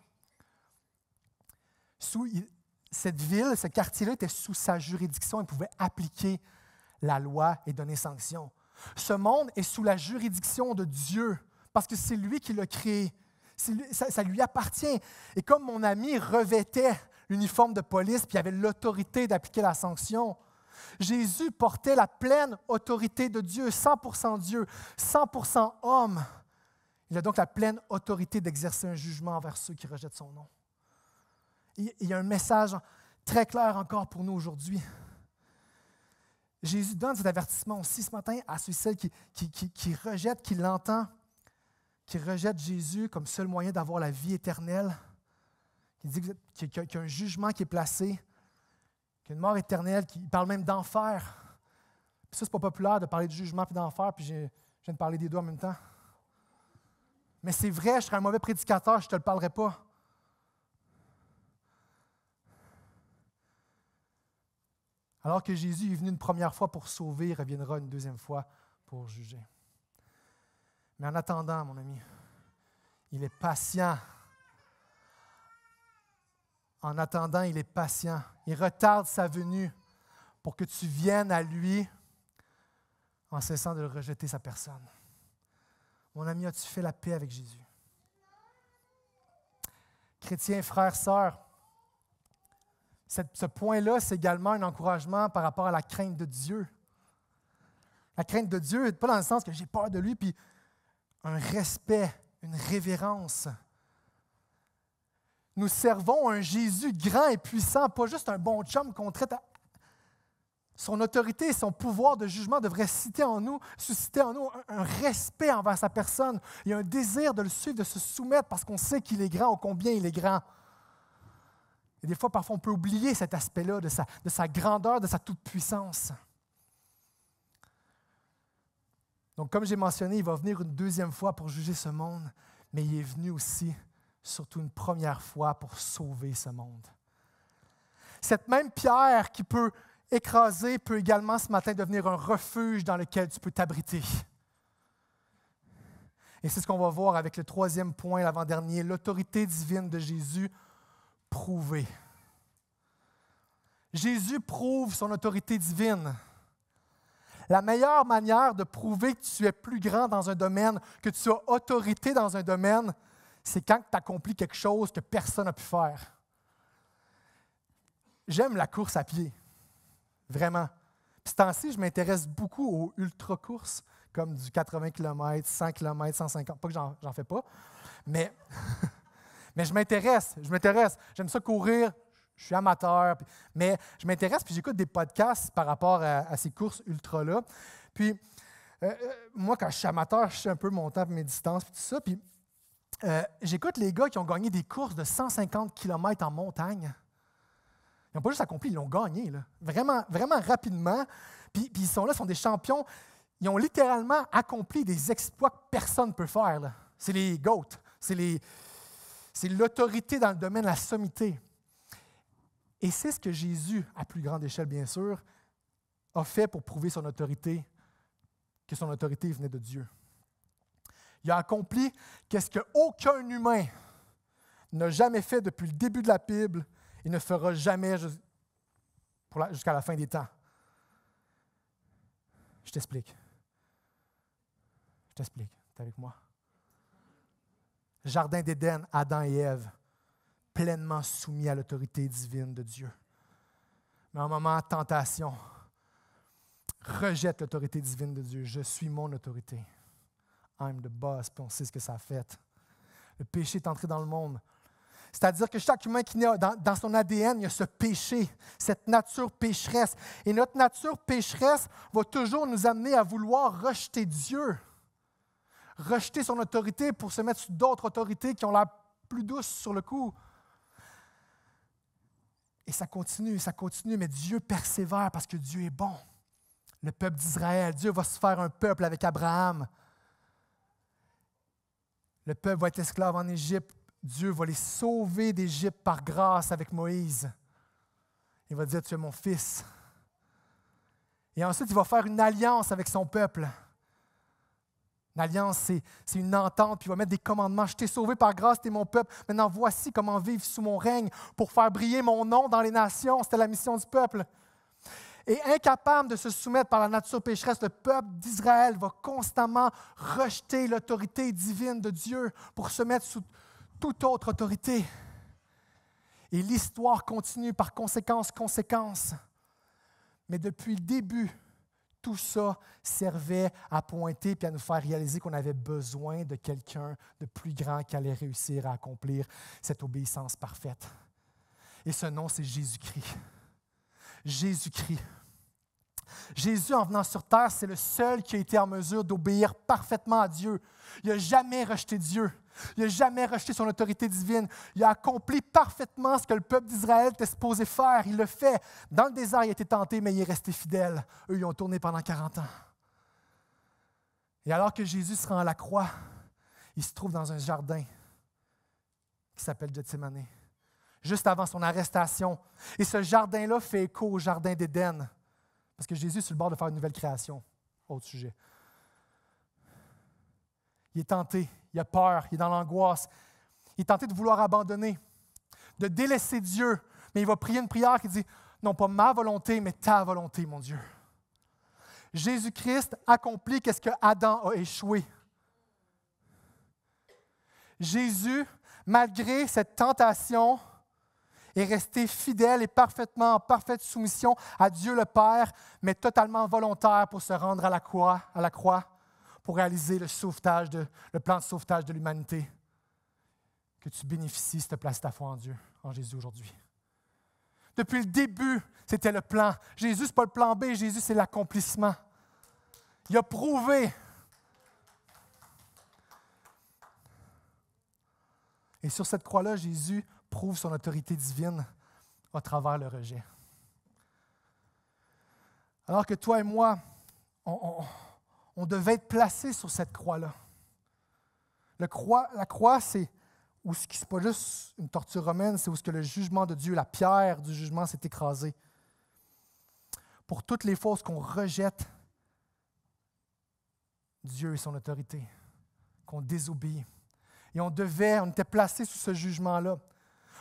Cette ville, ce quartier-là était sous sa juridiction, il pouvait appliquer la loi et donner sanction. Ce monde est sous la juridiction de Dieu parce que c'est lui qui l'a créé. Ça lui appartient. Et comme mon ami revêtait l'uniforme de police puis il avait l'autorité d'appliquer la sanction, Jésus portait la pleine autorité de Dieu, 100% Dieu, 100% homme. Il a donc la pleine autorité d'exercer un jugement envers ceux qui rejettent son nom. Il y a un message très clair encore pour nous aujourd'hui. Jésus donne cet avertissement aussi ce matin à ceux et celles qui rejettent, qui l'entendent, qui rejettent Jésus comme seul moyen d'avoir la vie éternelle. Il dit qu'il y a un jugement qui est placé, qu'il y a une mort éternelle, il parle même d'enfer. Puis ça, c'est pas populaire de parler de jugement et d'enfer, puis je viens de parler des deux en même temps. Mais c'est vrai, je serais un mauvais prédicateur, je ne te le parlerai pas. Alors que Jésus est venu une première fois pour sauver, il reviendra une deuxième fois pour juger. Mais en attendant, mon ami, il est patient. En attendant, il est patient. Il retarde sa venue pour que tu viennes à lui en cessant de rejeter sa personne. Mon ami, as-tu fait la paix avec Jésus? Chrétiens, frères, sœurs, ce point-là, c'est également un encouragement par rapport à la crainte de Dieu. La crainte de Dieu, pas dans le sens que j'ai peur de lui, puis un respect, une révérence. Nous servons un Jésus grand et puissant, pas juste un bon chum qu'on traite. Son autorité et son pouvoir de jugement devraient susciter en nous un respect envers sa personne et un désir de le suivre, de se soumettre parce qu'on sait qu'il est grand, ô combien il est grand. Et des fois, parfois, on peut oublier cet aspect-là de sa grandeur, de sa toute-puissance. Donc, comme j'ai mentionné, il va venir une deuxième fois pour juger ce monde, mais il est venu aussi, surtout une première fois, pour sauver ce monde. Cette même pierre qui peut écraser peut également ce matin devenir un refuge dans lequel tu peux t'abriter. Et c'est ce qu'on va voir avec le troisième point, l'avant-dernier, l'autorité divine de Jésus prouvée. Jésus prouve son autorité divine. La meilleure manière de prouver que tu es plus grand dans un domaine, que tu as autorité dans un domaine, c'est quand tu accomplis quelque chose que personne n'a pu faire. J'aime la course à pied, vraiment. Puis ce temps-ci, je m'intéresse beaucoup aux ultra-courses, comme du 80 km, 100 km, 150, pas que j'en fais pas, mais, mais je m'intéresse. J'aime ça courir. Je suis amateur, mais je m'intéresse puis j'écoute des podcasts par rapport à ces courses ultra-là. Puis, moi, quand je suis amateur, je sais un peu mon temps et mes distances, puis tout ça. Puis, j'écoute les gars qui ont gagné des courses de 150 km en montagne. Ils n'ont pas juste accompli, ils l'ont gagné, là. Vraiment, vraiment rapidement. Puis ils sont là, ils sont des champions. Ils ont littéralement accompli des exploits que personne ne peut faire, là. C'est les GOAT. C'est l'autorité dans le domaine de la sommité. Et c'est ce que Jésus, à plus grande échelle bien sûr, a fait pour prouver son autorité, que son autorité venait de Dieu. Il a accompli qu'est-ce qu'aucun humain n'a jamais fait depuis le début de la Bible et ne fera jamais jusqu'à la fin des temps. Je t'explique. Tu es avec moi? Jardin d'Éden, Adam et Ève, pleinement soumis à l'autorité divine de Dieu. Mais à un moment, tentation, rejette l'autorité divine de Dieu. Je suis mon autorité. I'm the boss, puis on sait ce que ça a fait. Le péché est entré dans le monde. C'est-à-dire que chaque humain qui naît dans son ADN, il y a ce péché, cette nature pécheresse. Et notre nature pécheresse va toujours nous amener à vouloir rejeter Dieu, rejeter son autorité pour se mettre sous d'autres autorités qui ont l'air plus douces sur le coup. Et ça continue, mais Dieu persévère parce que Dieu est bon. Le peuple d'Israël, Dieu va se faire un peuple avec Abraham. Le peuple va être esclave en Égypte. Dieu va les sauver d'Égypte par grâce avec Moïse. Il va dire, tu es mon fils. Et ensuite, il va faire une alliance avec son peuple. Une alliance, c'est une entente, puis il va mettre des commandements. Je t'ai sauvé par grâce, tu es mon peuple. Maintenant, voici comment vivre sous mon règne pour faire briller mon nom dans les nations. C'était la mission du peuple. Et incapable de se soumettre par la nature pécheresse, le peuple d'Israël va constamment rejeter l'autorité divine de Dieu pour se mettre sous toute autre autorité. Et l'histoire continue par conséquence. Mais depuis le début, tout ça servait à pointer et à nous faire réaliser qu'on avait besoin de quelqu'un de plus grand qui allait réussir à accomplir cette obéissance parfaite. Et ce nom, c'est Jésus-Christ. Jésus-Christ. Jésus, en venant sur terre, c'est le seul qui a été en mesure d'obéir parfaitement à Dieu. Il n'a jamais rejeté Dieu. Il n'a jamais rejeté son autorité divine. Il a accompli parfaitement ce que le peuple d'Israël était supposé faire. Il le fait. Dans le désert, il a été tenté, mais il est resté fidèle. Eux, ils ont tourné pendant 40 ans. Et alors que Jésus se rend à la croix, il se trouve dans un jardin qui s'appelle Gethsémane. juste avant son arrestation. Et ce jardin-là fait écho au jardin d'Éden, parce que Jésus est sur le bord de faire une nouvelle création. Autre sujet. Il est tenté, il a peur, il est dans l'angoisse. Il est tenté de vouloir abandonner, de délaisser Dieu. Mais il va prier une prière qui dit, non pas ma volonté, mais ta volonté, mon Dieu. Jésus-Christ accomplit ce que Adam a échoué. Jésus, malgré cette tentation, est resté fidèle et parfaitement en parfaite soumission à Dieu le Père, mais totalement volontaire pour se rendre à la croix pour réaliser le plan de sauvetage de l'humanité. Que tu bénéficies si tu places ta foi en Dieu, en Jésus aujourd'hui. Depuis le début, c'était le plan. Jésus, ce n'est pas le plan B, Jésus, c'est l'accomplissement. Il a prouvé. Et sur cette croix-là, Jésus prouve son autorité divine à travers le rejet. Alors que toi et moi, on devait être placés sur cette croix-là. La croix, c'est où ce qui n'est pas juste une torture romaine, c'est où ce que le jugement de Dieu, la pierre du jugement s'est écrasée. Pour toutes les fois qu'on rejette Dieu et son autorité, qu'on désobéit. Et on était placés sous ce jugement-là.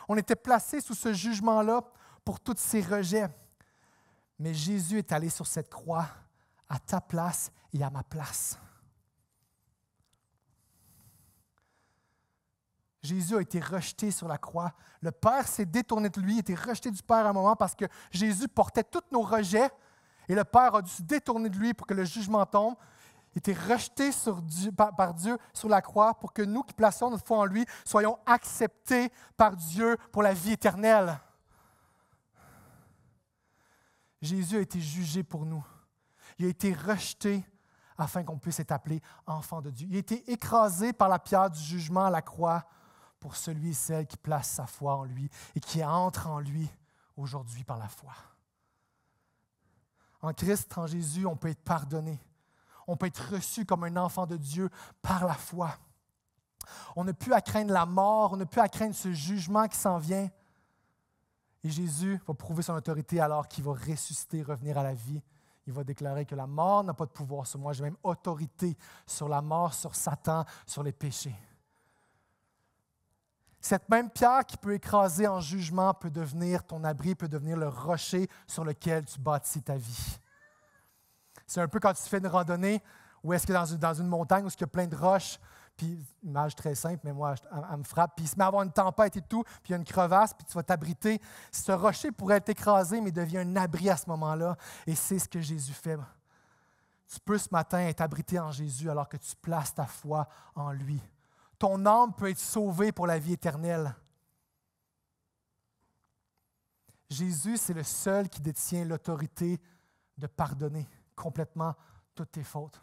On était placés sous ce jugement-là pour tous ces rejets. Mais Jésus est allé sur cette croix à ta place et à ma place. Jésus a été rejeté sur la croix. Le Père s'est détourné de lui, a été rejeté du Père à un moment parce que Jésus portait tous nos rejets et le Père a dû se détourner de lui pour que le jugement tombe. Il a été rejeté par Dieu sur la croix pour que nous qui plaçons notre foi en lui soyons acceptés par Dieu pour la vie éternelle. Jésus a été jugé pour nous. Il a été rejeté afin qu'on puisse être appelé enfant de Dieu. Il a été écrasé par la pierre du jugement à la croix pour celui et celle qui place sa foi en lui et qui entre en lui aujourd'hui par la foi. En Christ, en Jésus, on peut être pardonné. On peut être reçu comme un enfant de Dieu par la foi. On n'a plus à craindre la mort, on n'a plus à craindre ce jugement qui s'en vient. Et Jésus va prouver son autorité alors qu'il va ressusciter, revenir à la vie. Il va déclarer que la mort n'a pas de pouvoir sur moi. J'ai même autorité sur la mort, sur Satan, sur les péchés. Cette même pierre qui peut écraser en jugement peut devenir ton abri, peut devenir le rocher sur lequel tu bâtis ta vie. C'est un peu quand tu fais une randonnée, où est-ce que dans une montagne où il y a plein de roches, puis une image très simple, mais moi, elle me frappe, puis il se met à avoir une tempête et tout, puis il y a une crevasse, puis tu vas t'abriter. Ce rocher pourrait être écrasé, mais devient un abri à ce moment-là, et c'est ce que Jésus fait. Tu peux ce matin être abrité en Jésus alors que tu places ta foi en lui. Ton âme peut être sauvée pour la vie éternelle. Jésus, c'est le seul qui détient l'autorité de pardonner complètement toutes tes fautes.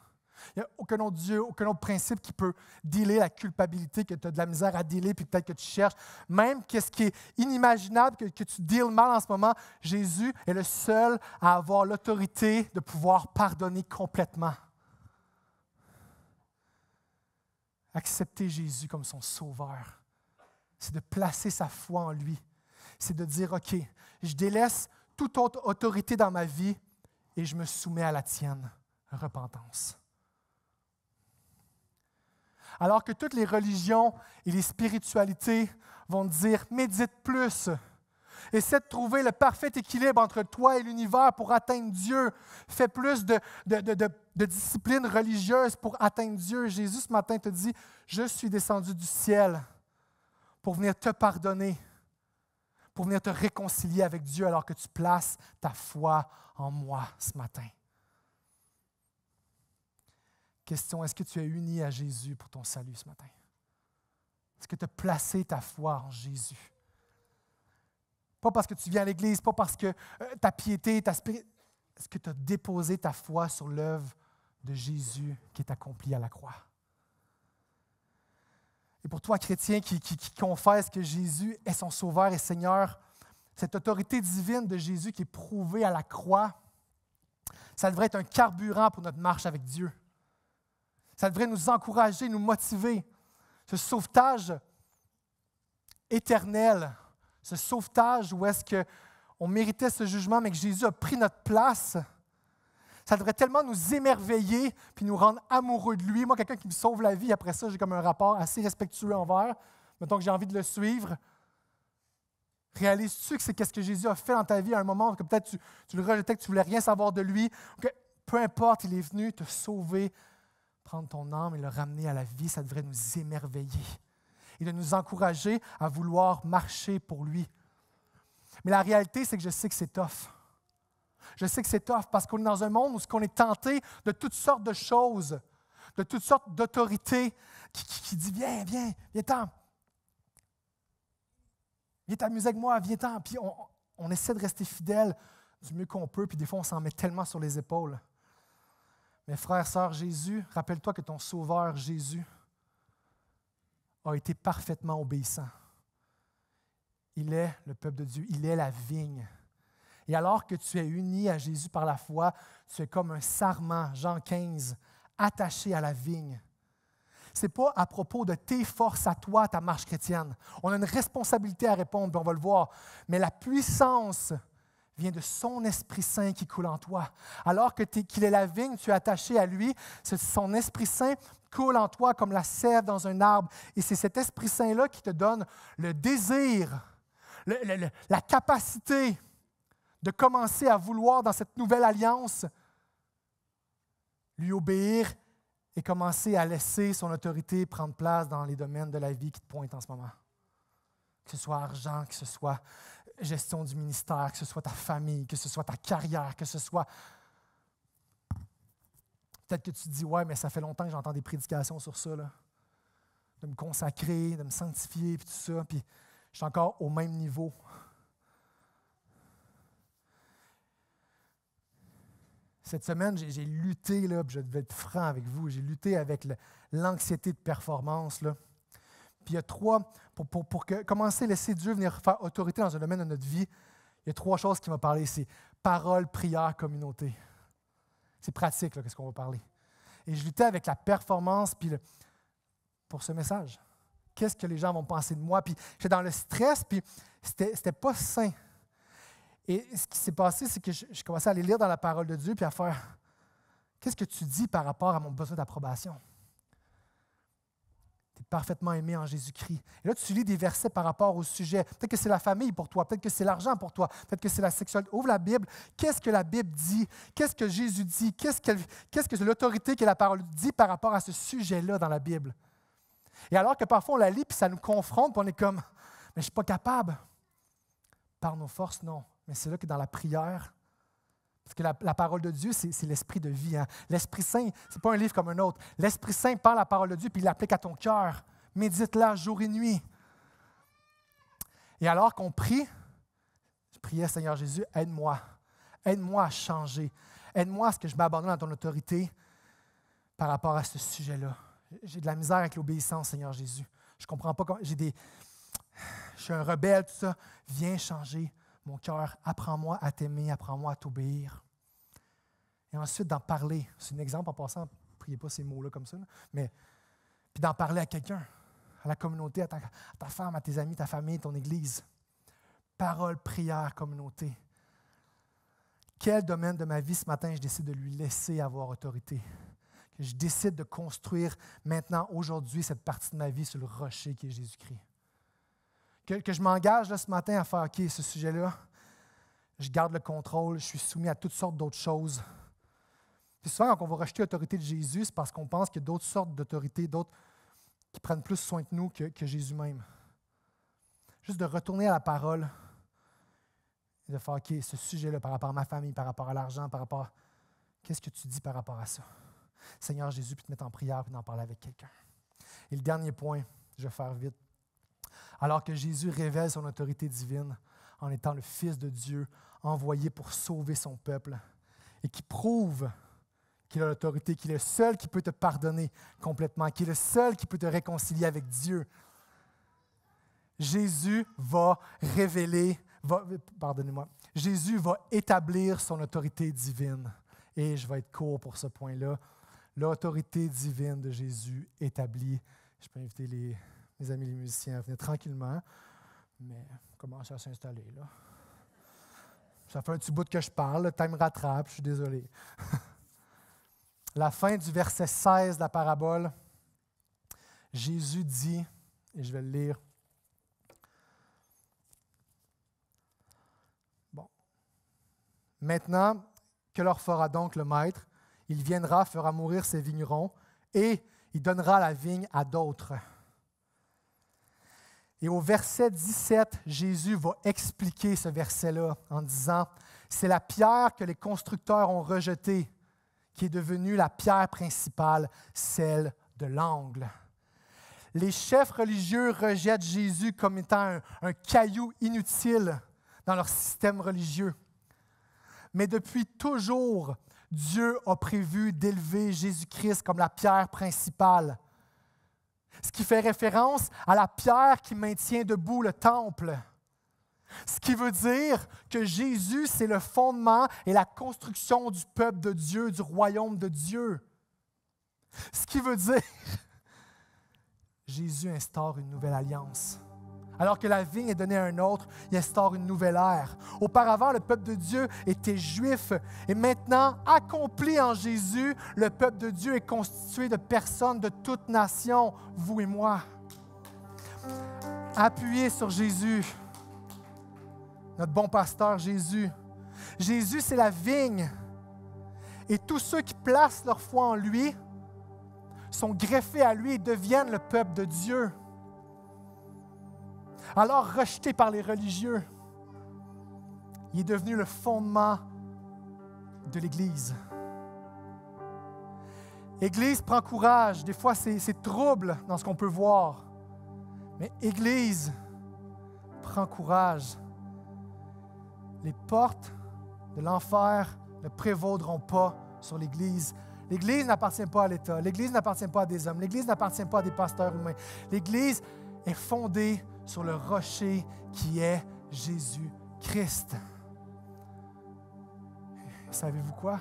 Il n'y a aucun autre Dieu, aucun autre principe qui peut dealer la culpabilité, que tu as de la misère à dealer, puis peut-être que tu cherches. Même ce qui est inimaginable, que tu deals mal en ce moment, Jésus est le seul à avoir l'autorité de pouvoir pardonner complètement. Accepter Jésus comme son sauveur, c'est de placer sa foi en lui. C'est de dire, OK, je délaisse toute autre autorité dans ma vie et je me soumets à la tienne, repentance. Alors que toutes les religions et les spiritualités vont te dire, médite plus. Essaie de trouver le parfait équilibre entre toi et l'univers pour atteindre Dieu. Fais plus de discipline religieuse pour atteindre Dieu. Jésus, ce matin, te dit, je suis descendu du ciel pour venir te pardonner, pour venir te réconcilier avec Dieu alors que tu places ta foi en moi ce matin. Question, est-ce que tu es uni à Jésus pour ton salut ce matin? Est-ce que tu as placé ta foi en Jésus? Pas parce que tu viens à l'Église, pas parce que ta piété, ta spiritualité. Est-ce que tu as déposé ta foi sur l'œuvre de Jésus qui est accomplie à la croix? Et pour toi, chrétien, qui confesse que Jésus est son Sauveur et Seigneur, cette autorité divine de Jésus qui est prouvée à la croix, ça devrait être un carburant pour notre marche avec Dieu. Ça devrait nous encourager, nous motiver. Ce sauvetage éternel, ce sauvetage où est-ce qu'on méritait ce jugement, mais que Jésus a pris notre place, ça devrait tellement nous émerveiller puis nous rendre amoureux de lui. Moi, quelqu'un qui me sauve la vie, après ça, j'ai comme un rapport assez respectueux envers. Mettons que j'ai envie de le suivre. Réalises-tu que c'est ce que Jésus a fait dans ta vie à un moment que peut-être tu le rejetais, que tu ne voulais rien savoir de lui, que peu importe, il est venu te sauver, prendre ton âme et le ramener à la vie, ça devrait nous émerveiller et de nous encourager à vouloir marcher pour lui. Mais la réalité, c'est que je sais que c'est tough. Je sais que c'est tough parce qu'on est dans un monde où on est tenté de toutes sortes de choses, de toutes sortes d'autorités qui disent « Viens, viens-t'en. Viens t'amuser avec moi, viens-t'en. » Puis on essaie de rester fidèle du mieux qu'on peut, puis des fois on s'en met tellement sur les épaules. Mais frère, sœur, Jésus, rappelle-toi que ton sauveur Jésus a été parfaitement obéissant. Il est le peuple de Dieu, il est la vigne. Et alors que tu es uni à Jésus par la foi, tu es comme un sarment, Jean 15, attaché à la vigne. Ce n'est pas à propos de tes forces à toi, ta marche chrétienne. On a une responsabilité à répondre, puis on va le voir. Mais la puissance vient de son Esprit Saint qui coule en toi. Alors qu'il est la vigne, tu es attaché à lui, son Esprit Saint coule en toi comme la sève dans un arbre. Et c'est cet Esprit Saint-là qui te donne le désir, la capacité de commencer à vouloir, dans cette nouvelle alliance, lui obéir et commencer à laisser son autorité prendre place dans les domaines de la vie qui te pointent en ce moment. Que ce soit argent, que ce soit gestion du ministère, que ce soit ta famille, que ce soit ta carrière, que ce soit... Peut-être que tu te dis, ouais, mais ça fait longtemps que j'entends des prédications sur ça, là. De me consacrer, de me sanctifier, puis tout ça, puis je suis encore au même niveau. Cette semaine, j'ai lutté, là, puis je vais être franc avec vous, j'ai lutté avec l'anxiété de performance. Là. Puis il y a trois, pour commencer à laisser Dieu venir faire autorité dans un domaine de notre vie, il y a trois choses qui m'ont parlé. C'est parole, prière, communauté. C'est pratique, là, qu'est-ce qu'on va parler. Et je luttais avec la performance puis pour ce message. Qu'est-ce que les gens vont penser de moi? Puis j'étais dans le stress, puis c'était pas sain. Et ce qui s'est passé, c'est que je commençais à aller lire dans la parole de Dieu puis à faire « Qu'est-ce que tu dis par rapport à mon besoin d'approbation? » Tu es parfaitement aimé en Jésus-Christ. Et là, tu lis des versets par rapport au sujet. Peut-être que c'est la famille pour toi, peut-être que c'est l'argent pour toi, peut-être que c'est la sexualité. Ouvre la Bible. Qu'est-ce que la Bible dit? Qu'est-ce que Jésus dit? Qu'est-ce que l'autorité que la parole dit par rapport à ce sujet-là dans la Bible? Et alors que parfois on la lit puis ça nous confronte, puis on est comme « Mais je ne suis pas capable. » Par nos forces, non. Mais c'est là que dans la prière, parce que la parole de Dieu, c'est l'esprit de vie. Hein. L'Esprit Saint, ce n'est pas un livre comme un autre. L'Esprit Saint parle la parole de Dieu puis il l'applique à ton cœur. Médite-la jour et nuit. Et alors qu'on prie, je priais, Seigneur Jésus, aide-moi. Aide-moi à changer. Aide-moi à ce que je m'abandonne à ton autorité par rapport à ce sujet-là. J'ai de la misère avec l'obéissance, Seigneur Jésus. Je ne comprends pas. Je suis un rebelle, tout ça. Viens changer mon cœur. Apprends-moi à t'aimer, apprends-moi à t'obéir. Et ensuite, d'en parler. C'est un exemple en passant. Ne priez pas ces mots-là comme ça. Là, mais puis d'en parler à quelqu'un, à la communauté, à ta femme, à tes amis, ta famille, ton église. Parole, prière, communauté. Quel domaine de ma vie ce matin je décide de lui laisser avoir autorité? Que je décide de construire maintenant, aujourd'hui, cette partie de ma vie sur le rocher qui est Jésus-Christ. Que je m'engage là, ce matin à faire, OK, ce sujet-là, je garde le contrôle, je suis soumis à toutes sortes d'autres choses. Puis souvent, quand on va rejeter l'autorité de Jésus, c'est parce qu'on pense qu'il y a d'autres sortes d'autorités, d'autres qui prennent plus soin de nous que Jésus même. Juste de retourner à la parole et de faire, OK, ce sujet-là, par rapport à ma famille, par rapport à l'argent, par rapport à... Qu'est-ce que tu dis par rapport à ça? Seigneur Jésus, puis te mettre en prière, puis d'en parler avec quelqu'un. Et le dernier point, je vais faire vite. Alors que Jésus révèle son autorité divine en étant le Fils de Dieu, envoyé pour sauver son peuple, et qui prouve qu'il a l'autorité, qu'il est le seul qui peut te pardonner complètement, qu'il est le seul qui peut te réconcilier avec Dieu. Jésus va révéler, Jésus va établir son autorité divine. Et je vais être court pour ce point-là. L'autorité divine de Jésus établie. Je peux inviter mes amis les musiciens à venir tranquillement. Mais commence à s'installer, là. Ça fait un petit bout que je parle, le temps me rattrape, je suis désolé. La fin du verset 16 de la parabole, Jésus dit, et je vais le lire. Bon. Maintenant, que leur fera donc le maître? Il viendra, fera mourir ses vignerons, et il donnera la vigne à d'autres. Et au verset 17, Jésus va expliquer ce verset-là en disant, c'est la pierre que les constructeurs ont rejetée, qui est devenue la pierre principale, celle de l'angle. Les chefs religieux rejettent Jésus comme étant un caillou inutile dans leur système religieux. Mais depuis toujours, Dieu a prévu d'élever Jésus-Christ comme la pierre principale. Ce qui fait référence à la pierre qui maintient debout le temple. Ce qui veut dire que Jésus, c'est le fondement et la construction du peuple de Dieu, du royaume de Dieu. Ce qui veut dire Jésus instaure une nouvelle alliance. Alors que la vigne est donnée à un autre, il instaure une nouvelle ère. Auparavant, le peuple de Dieu était juif et maintenant, accompli en Jésus, le peuple de Dieu est constitué de personnes de toutes nations, vous et moi. Appuyez sur Jésus, notre bon pasteur Jésus. Jésus, c'est la vigne. Et tous ceux qui placent leur foi en lui sont greffés à lui et deviennent le peuple de Dieu. Alors rejeté par les religieux, il est devenu le fondement de l'Église. L'Église prend courage. Des fois, c'est trouble dans ce qu'on peut voir. Mais l'Église prend courage. Les portes de l'enfer ne prévaudront pas sur l'Église. L'Église n'appartient pas à l'État. L'Église n'appartient pas à des hommes. L'Église n'appartient pas à des pasteurs humains. L'Église est fondée sur le rocher qui est Jésus-Christ. Savez-vous quoi?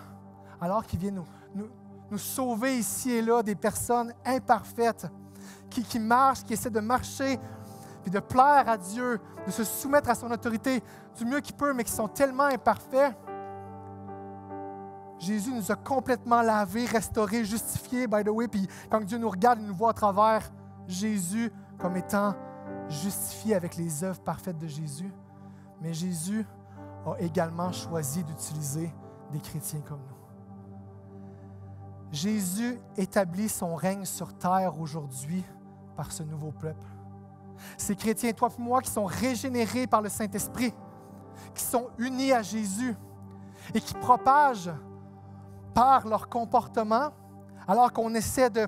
Alors qu'il vient nous sauver ici et là des personnes imparfaites qui marchent, qui essaient de marcher et de plaire à Dieu, de se soumettre à son autorité du mieux qu'il peut, mais qui sont tellement imparfaits, Jésus nous a complètement lavés, restaurés, justifiés, by the way, puis quand Dieu nous regarde, il nous voit à travers Jésus comme étant justifié avec les œuvres parfaites de Jésus. Mais Jésus a également choisi d'utiliser des chrétiens comme nous. Jésus établit son règne sur terre aujourd'hui par ce nouveau peuple. Ces chrétiens, toi et moi, qui sont régénérés par le Saint-Esprit, qui sont unis à Jésus et qui propagent par leur comportement, alors qu'on essaie de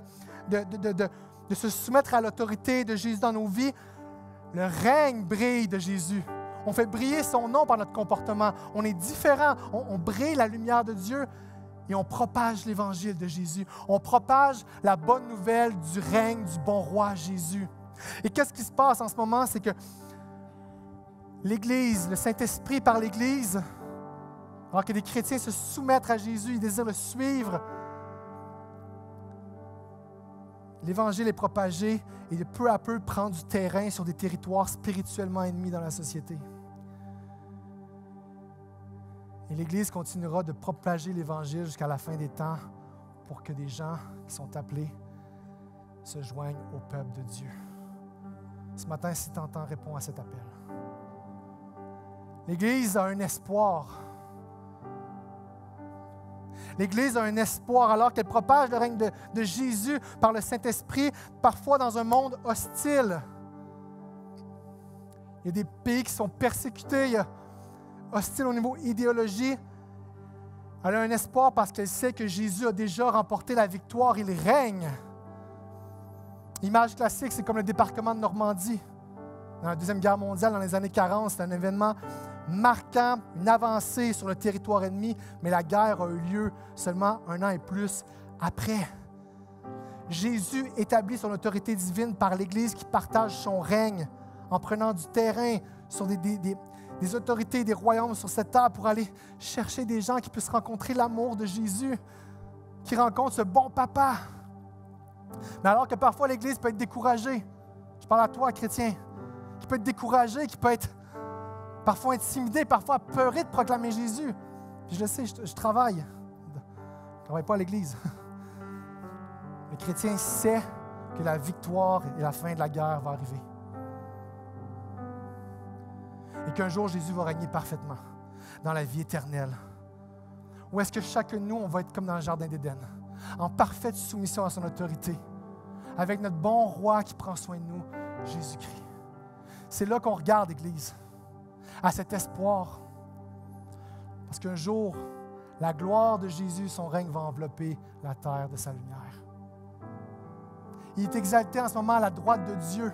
se soumettre à l'autorité de Jésus dans nos vies, le règne brille de Jésus. On fait briller son nom par notre comportement. On est différent. On brille la lumière de Dieu et on propage l'Évangile de Jésus. On propage la bonne nouvelle du règne du bon roi Jésus. Et qu'est-ce qui se passe en ce moment? C'est que l'Église, le Saint-Esprit par l'Église, alors que des chrétiens se soumettent à Jésus, ils désirent le suivre, l'Évangile est propagé et de peu à peu prend du terrain sur des territoires spirituellement ennemis dans la société. Et l'Église continuera de propager l'Évangile jusqu'à la fin des temps pour que des gens qui sont appelés se joignent au peuple de Dieu. Ce matin, si tu entends, réponds à cet appel. L'Église a un espoir. L'Église a un espoir alors qu'elle propage le règne de Jésus par le Saint-Esprit, parfois dans un monde hostile. Il y a des pays qui sont persécutés, il y a hostile au niveau idéologie. Elle a un espoir parce qu'elle sait que Jésus a déjà remporté la victoire, il règne. L'image classique, c'est comme le débarquement de Normandie. Dans la Deuxième Guerre mondiale, dans les années 40, c'est un événement marquant, une avancée sur le territoire ennemi, mais la guerre a eu lieu seulement 1 an et plus après. Jésus établit son autorité divine par l'Église qui partage son règne en prenant du terrain sur des autorités, des royaumes sur cette terre pour aller chercher des gens qui puissent rencontrer l'amour de Jésus, qui rencontrent ce bon papa. Mais alors que parfois l'Église peut être découragée, je parle à toi, chrétien, qui peut être découragé, qui peut être parfois intimidé, parfois apeuré de proclamer Jésus. Puis je le sais, je travaille. Je ne travaille pas à l'Église. Le chrétien sait que la victoire et la fin de la guerre vont arriver. Et qu'un jour, Jésus va régner parfaitement dans la vie éternelle. Ou est-ce que chacun de nous, on va être comme dans le jardin d'Éden, en parfaite soumission à son autorité, avec notre bon roi qui prend soin de nous, Jésus-Christ. C'est là qu'on regarde, Église, à cet espoir. Parce qu'un jour, la gloire de Jésus, son règne va envelopper la terre de sa lumière. Il est exalté en ce moment à la droite de Dieu.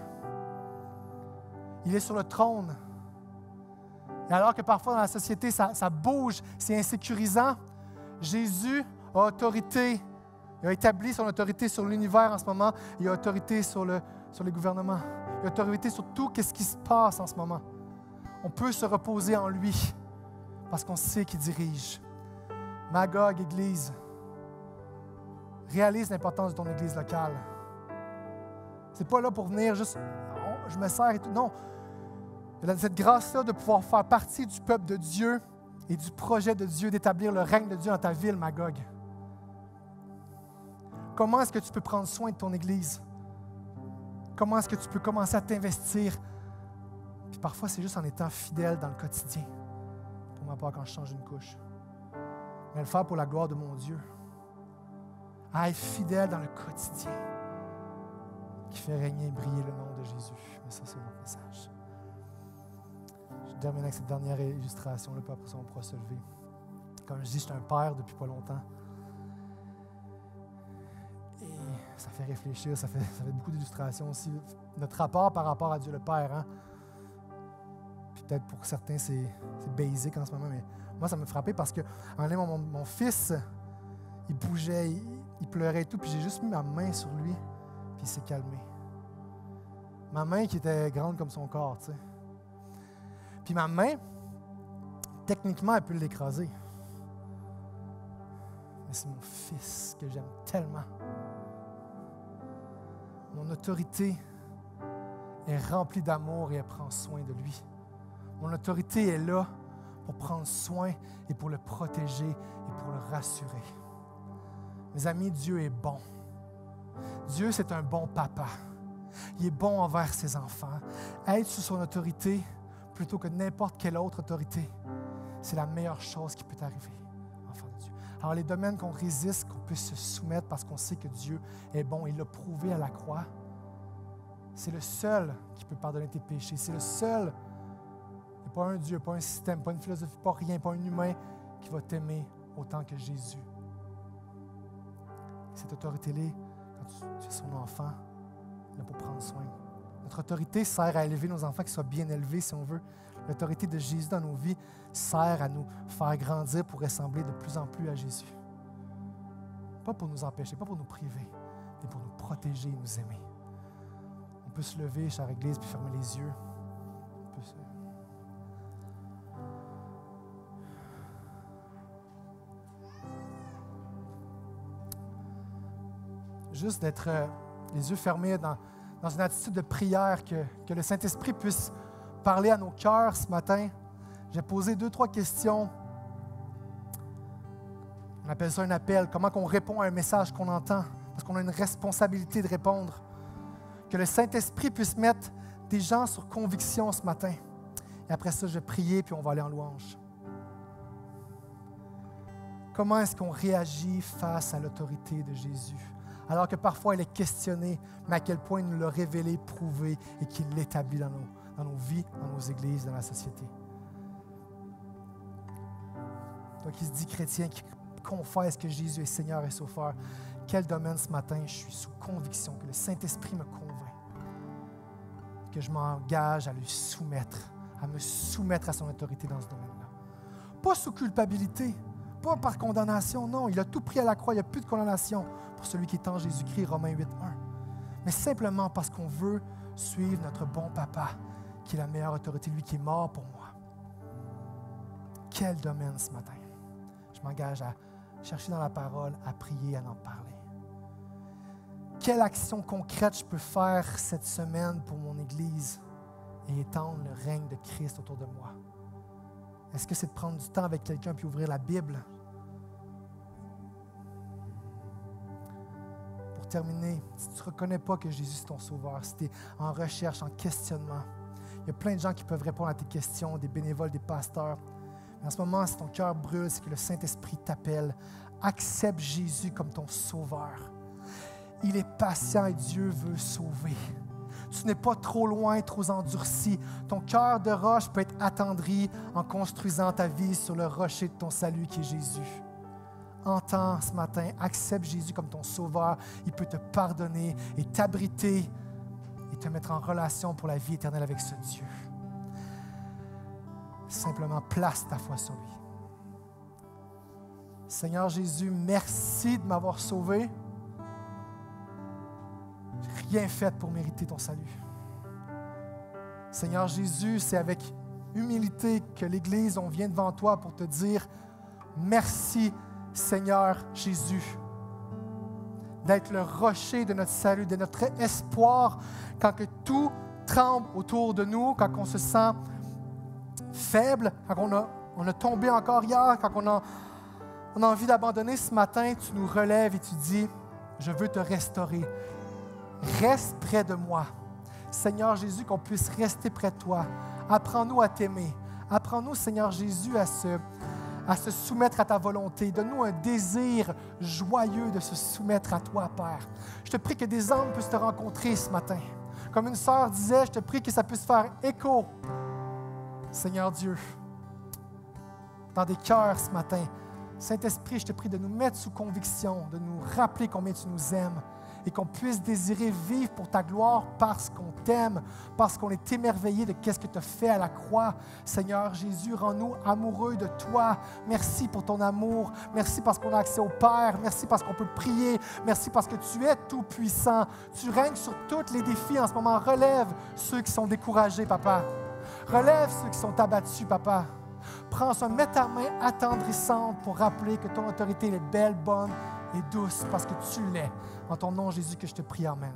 Il est sur le trône. Et alors que parfois dans la société, ça bouge, c'est insécurisant, Jésus a autorité. Il a établi son autorité sur l'univers en ce moment. Il a autorité sur les gouvernements. Il a autorité sur tout ce qui se passe en ce moment. On peut se reposer en lui parce qu'on sait qu'il dirige. Magog, Église, réalise l'importance de ton Église locale. C'est pas là pour venir juste « je me sers et tout ». Non. Il y a cette grâce-là de pouvoir faire partie du peuple de Dieu et du projet de Dieu d'établir le règne de Dieu dans ta ville, Magog. Comment est-ce que tu peux prendre soin de ton Église? Comment est-ce que tu peux commencer à t'investir? Puis parfois, c'est juste en étant fidèle dans le quotidien. Pour ma part, quand je change une couche. Mais le faire pour la gloire de mon Dieu. À être fidèle dans le quotidien. Qui fait régner et briller le nom de Jésus. Mais ça, c'est mon message. Je termine avec cette dernière illustration-là, puis après ça, on pourra se lever. Comme je dis, je suis un père depuis pas longtemps. Et ça fait réfléchir, ça fait beaucoup d'illustrations aussi. Notre rapport par rapport à Dieu le Père, hein? Puis peut-être pour certains, c'est basic en ce moment, mais moi, ça m'a frappé parce que mon fils, il bougeait, il pleurait et tout, puis j'ai juste mis ma main sur lui, puis il s'est calmé. Ma main qui était grande comme son corps, tu sais. Puis ma main, techniquement, elle peut l'écraser. Mais c'est mon fils que j'aime tellement. Mon autorité est remplie d'amour et elle prend soin de lui. Mon autorité est là pour prendre soin et pour le protéger et pour le rassurer. Mes amis, Dieu est bon. Dieu, c'est un bon papa. Il est bon envers ses enfants. Être sous son autorité plutôt que n'importe quelle autre autorité, c'est la meilleure chose qui peut arriver, enfant de Dieu. Alors, les domaines qu'on résiste, qu'on peut se soumettre parce qu'on sait que Dieu est bon, il l'a prouvé à la croix, c'est le seul qui peut pardonner tes péchés. C'est le seul. Il n'y a pas un Dieu, pas un système, pas une philosophie, pas rien, pas un humain qui va t'aimer autant que Jésus. Cette autorité-là, quand tu es son enfant, il est pour prendre soin. Notre autorité sert à élever nos enfants, qu'ils soient bien élevés, si on veut. L'autorité de Jésus dans nos vies sert à nous faire grandir pour ressembler de plus en plus à Jésus. Pas pour nous empêcher, pas pour nous priver, mais pour nous protéger et nous aimer. On peut se lever, chère Église, puis fermer les yeux. Juste d'être les yeux fermés dans une attitude de prière, que le Saint-Esprit puisse parler à nos cœurs ce matin. J'ai posé 2-3 questions. On appelle ça un appel. Comment on répond à un message qu'on entend? Parce qu'on a une responsabilité de répondre. Que le Saint-Esprit puisse mettre des gens sur conviction ce matin. Et après ça, je vais prier, puis on va aller en louange. Comment est-ce qu'on réagit face à l'autorité de Jésus? Alors que parfois elle est questionnée, mais à quel point il nous l'a révélé, prouvé et qu'il l'établit dans nos vies, dans nos églises, dans la société. Toi qui se dis chrétien, qui confesse que Jésus est Seigneur et Sauveur, quel domaine ce matin je suis sous conviction, que le Saint-Esprit me convainc, que je m'engage à lui soumettre, à me soumettre à son autorité dans ce domaine-là. Pas sous culpabilité, pas par condamnation, non. Il a tout pris à la croix, il n'y a plus de condamnation pour celui qui est en Jésus-Christ, Romains 8, 1. Mais simplement parce qu'on veut suivre notre bon papa, qui est la meilleure autorité, lui qui est mort pour moi. Quel domaine ce matin? Je m'engage à chercher dans la parole, à prier, à en parler. Quelle action concrète je peux faire cette semaine pour mon Église et étendre le règne de Christ autour de moi? Est-ce que c'est de prendre du temps avec quelqu'un puis ouvrir la Bible? Pour terminer, si tu ne reconnais pas que Jésus est ton sauveur, si tu es en recherche, en questionnement, il y a plein de gens qui peuvent répondre à tes questions, des bénévoles, des pasteurs. Mais en ce moment, si ton cœur brûle, c'est que le Saint-Esprit t'appelle. Accepte Jésus comme ton sauveur. Il est patient et Dieu veut sauver. Tu n'es pas trop loin, trop endurci. Ton cœur de roche peut être attendri en construisant ta vie sur le rocher de ton salut qui est Jésus. Entends ce matin, accepte Jésus comme ton sauveur. Il peut te pardonner et t'abriter et te mettre en relation pour la vie éternelle avec ce Dieu. Simplement place ta foi sur lui. Seigneur Jésus, merci de m'avoir sauvé. Je n'ai rien fait pour mériter ton salut. Seigneur Jésus, c'est avec humilité que l'Église, on vient devant toi pour te dire merci Seigneur Jésus, d'être le rocher de notre salut, de notre espoir quand que tout tremble autour de nous, quand on se sent faible, quand on a tombé encore hier, quand on a envie d'abandonner ce matin, tu nous relèves et tu dis, je veux te restaurer. Reste près de moi. Seigneur Jésus, qu'on puisse rester près de toi. Apprends-nous à t'aimer. Apprends-nous, Seigneur Jésus, à se soumettre à ta volonté. Donne-nous un désir joyeux de se soumettre à toi, Père. Je te prie que des âmes puissent te rencontrer ce matin. Comme une sœur disait, je te prie que ça puisse faire écho, Seigneur Dieu, dans des cœurs ce matin. Saint-Esprit, je te prie de nous mettre sous conviction, de nous rappeler combien tu nous aimes et qu'on puisse désirer vivre pour ta gloire parce qu'on t'aime, parce qu'on est émerveillé de ce que tu as fait à la croix. Seigneur Jésus, rends-nous amoureux de toi. Merci pour ton amour. Merci parce qu'on a accès au Père. Merci parce qu'on peut prier. Merci parce que tu es tout-puissant. Tu règnes sur tous les défis en ce moment. Relève ceux qui sont découragés, Papa. Relève ceux qui sont abattus, Papa. Prends ça, mets ta main attendrissante pour rappeler que ton autorité est belle, bonne et douce parce que tu l'es. En ton nom, Jésus, que je te prie, amen.